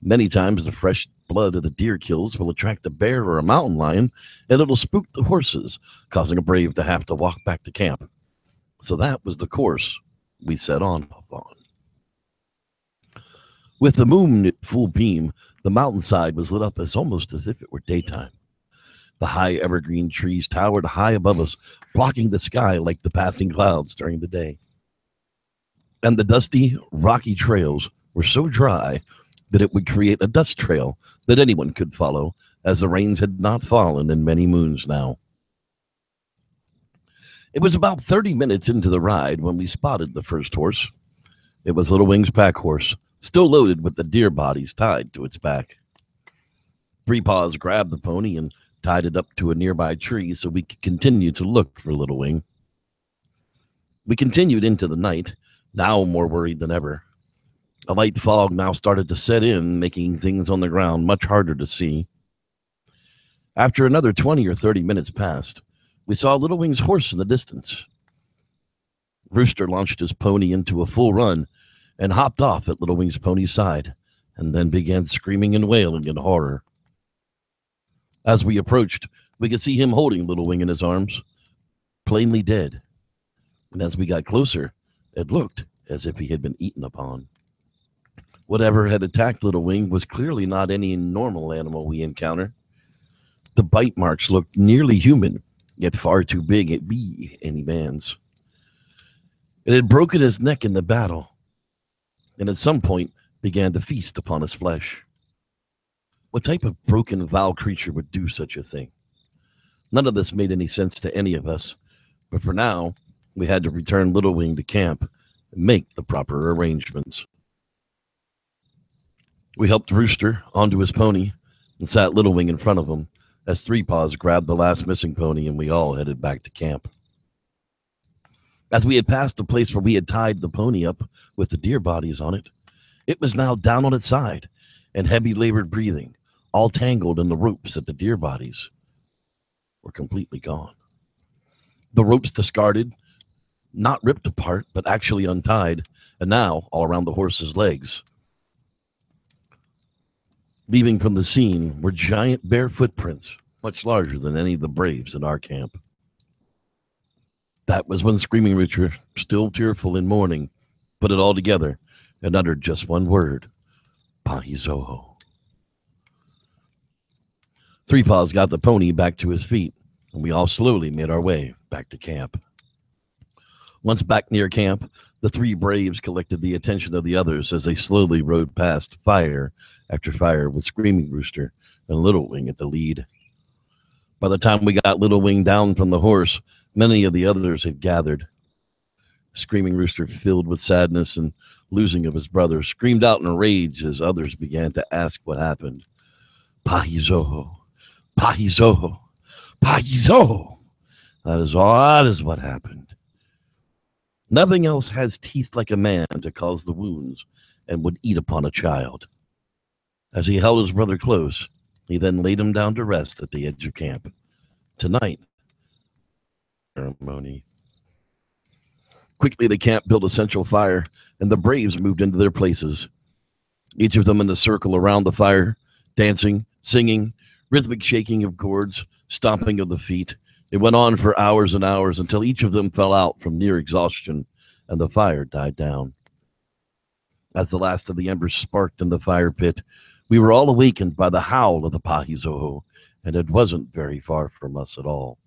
Many times the fresh blood of the deer kills will attract a bear or a mountain lion, and it'll spook the horses, causing a brave to have to walk back to camp. So that was the course we set on. With the moon at full beam, the mountainside was lit up almost as if it were daytime. The high evergreen trees towered high above us, blocking the sky like the passing clouds during the day. And the dusty, rocky trails were so dry that it would create a dust trail that anyone could follow, as the rains had not fallen in many moons now. It was about 30 minutes into the ride when we spotted the first horse. It was Little Wing's pack horse, still loaded with the deer bodies tied to its back. Three Paws grabbed the pony and tied it up to a nearby tree so we could continue to look for Little Wing. We continued into the night, now more worried than ever. A light fog now started to set in, making things on the ground much harder to see. After another 20 or 30 minutes passed, we saw Little Wing's horse in the distance. Rooster launched his pony into a full run and hopped off at Little Wing's pony's side, and then began screaming and wailing in horror. As we approached, we could see him holding Little Wing in his arms, plainly dead. And as we got closer, it looked as if he had been eaten upon. Whatever had attacked Little Wing was clearly not any normal animal we encounter. The bite marks looked nearly human, yet far too big to be any man's. It had broken his neck in the battle, and at some point began to feast upon his flesh. What type of broken, vile creature would do such a thing? None of this made any sense to any of us, but for now, we had to return Little Wing to camp and make the proper arrangements. We helped Rooster onto his pony and sat Little Wing in front of him as Three Paws grabbed the last missing pony, and we all headed back to camp. As we had passed the place where we had tied the pony up with the deer bodies on it, it was now down on its side and heavy labored breathing, all tangled in the ropes that the deer bodies were completely gone. The ropes discarded, not ripped apart, but actually untied, and now all around the horse's legs. Leaving from the scene were giant bare footprints, much larger than any of the braves in our camp. That was when Screaming Rooster, still tearful in mourning, put it all together and uttered just one word: Pahizoho. Three Paws got the pony back to his feet, and we all slowly made our way back to camp. Once back near camp, the three braves collected the attention of the others as they slowly rode past fire after fire with Screaming Rooster and Little Wing at the lead. By the time we got Little Wing down from the horse, many of the others had gathered. Screaming Rooster, filled with sadness and losing of his brother, screamed out in rage as others began to ask what happened. Pahizoho, Pahizoho, Pahizoho. That is what happened. Nothing else has teeth like a man to cause the wounds and would eat upon a child. As he held his brother close, he then laid him down to rest at the edge of camp. Tonight, ceremony. Quickly, the camp built a central fire, and the braves moved into their places. Each of them in the circle around the fire, dancing, singing, rhythmic shaking of cords, stomping of the feet. It went on for hours and hours until each of them fell out from near exhaustion, and the fire died down. As the last of the embers sparked in the fire pit, we were all awakened by the howl of the Pahizoho, and it wasn't very far from us at all.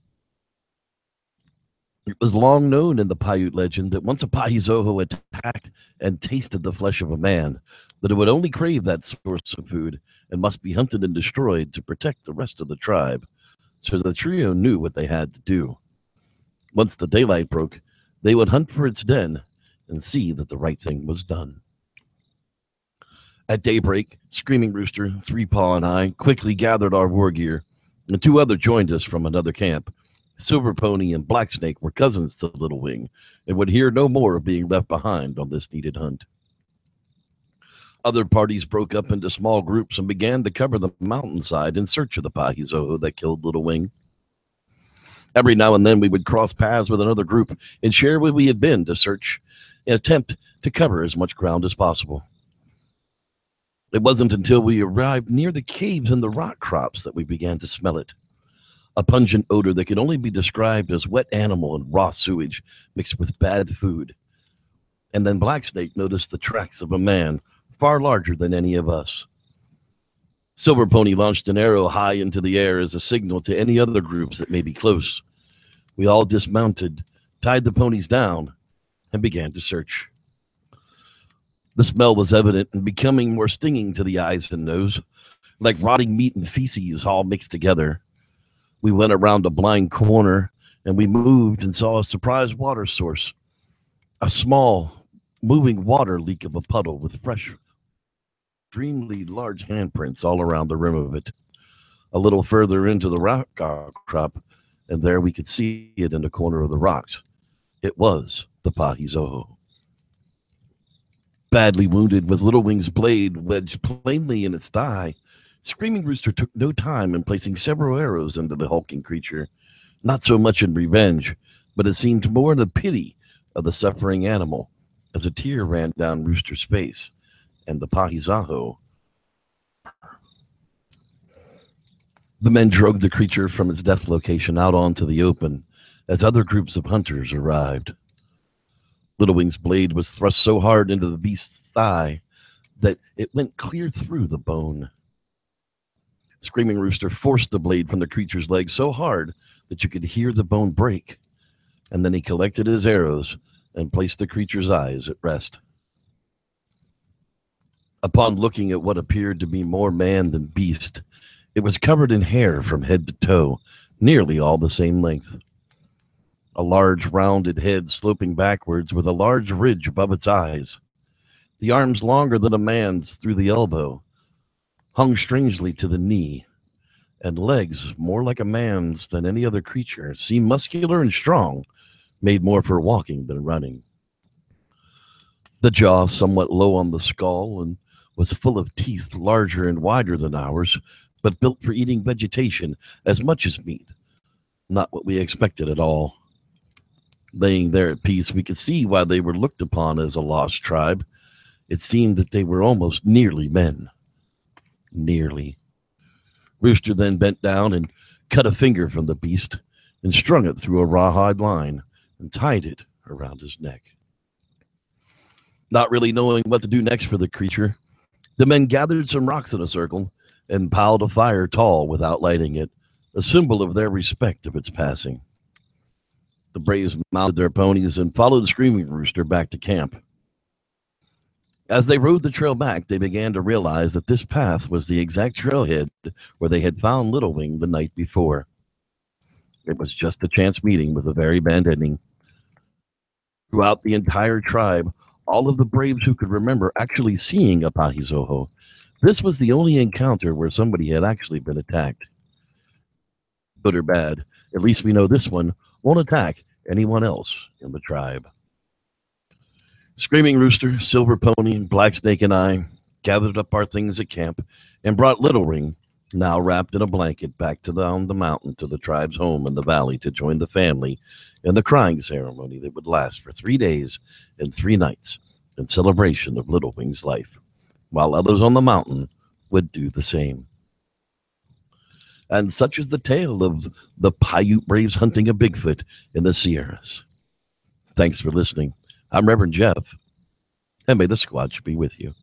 It was long known in the Paiute legend that once a Pahizoho attacked and tasted the flesh of a man, that it would only crave that source of food and must be hunted and destroyed to protect the rest of the tribe. so the trio knew what they had to do. Once the daylight broke, they would hunt for its den and see that the right thing was done. At daybreak, Screaming Rooster, Three Paw, and I quickly gathered our war gear, and 2 others joined us from another camp. Silver Pony and Black Snake were cousins to Little Wing and would hear no more of being left behind on this needed hunt. Other parties broke up into small groups and began to cover the mountainside in search of the Pahizoho that killed Little Wing. Every now and then we would cross paths with another group and share where we had been to search and attempt to cover as much ground as possible. It wasn't until we arrived near the caves and the rock crops that we began to smell it. A pungent odor that could only be described as wet animal and raw sewage mixed with bad food. And then Black Snake noticed the tracks of a man far larger than any of us. Silver Pony launched an arrow high into the air as a signal to any other groups that may be close. We all dismounted, tied the ponies down, and began to search. The smell was evident and becoming more stinging to the eyes and nose, like rotting meat and feces all mixed together. We went around a blind corner, and we moved and saw a surprise water source, a small, moving water leak of a puddle with fresh, extremely large handprints all around the rim of it. A little further into the rock crop, and there we could see it in the corner of the rocks. It was the Pahizoho. Badly wounded with Little Wing's blade wedged plainly in its thigh, Screaming Rooster took no time in placing several arrows into the hulking creature, not so much in revenge, but it seemed more in the pity of the suffering animal, as a tear ran down Rooster's face, and the Pahizoho. The men drove the creature from its death location out onto the open as other groups of hunters arrived. Little Wing's blade was thrust so hard into the beast's thigh that it went clear through the bone. Screaming Rooster forced the blade from the creature's leg so hard that you could hear the bone break, and then he collected his arrows and placed the creature's eyes at rest. Upon looking at what appeared to be more man than beast, it was covered in hair from head to toe, nearly all the same length. A large rounded head sloping backwards with a large ridge above its eyes. The arms longer than a man's through the elbow, hung strangely to the knee, and legs more like a man's than any other creature, seemed muscular and strong, made more for walking than running. The jaw somewhat low on the skull and was full of teeth larger and wider than ours, but built for eating vegetation as much as meat. Not what we expected at all. Laying there at peace, we could see why they were looked upon as a lost tribe. It seemed that they were almost nearly men. Nearly. Rooster then bent down and cut a finger from the beast and strung it through a rawhide line and tied it around his neck. Not really knowing what to do next for the creature, the men gathered some rocks in a circle and piled a fire tall without lighting it, a symbol of their respect of its passing. The braves mounted their ponies and followed Screaming Rooster back to camp. As they rode the trail back, they began to realize that this path was the exact trailhead where they had found Little Wing the night before. It was just a chance meeting with a very bad ending. Throughout the entire tribe, all of the braves who could remember actually seeing a Pahizoho, this was the only encounter where somebody had actually been attacked. Good or bad, at least we know this one won't attack anyone else in the tribe. Screaming Rooster, Silver Pony, Black Snake, and I gathered up our things at camp and brought Little Wing, now wrapped in a blanket, back down the mountain to the tribe's home in the valley to join the family in the crying ceremony that would last for 3 days and 3 nights in celebration of Little Wing's life, while others on the mountain would do the same. And such is the tale of the Paiute Braves hunting a Bigfoot in the Sierras. Thanks for listening. I'm Reverend Jeff, and may the Squatch be with you.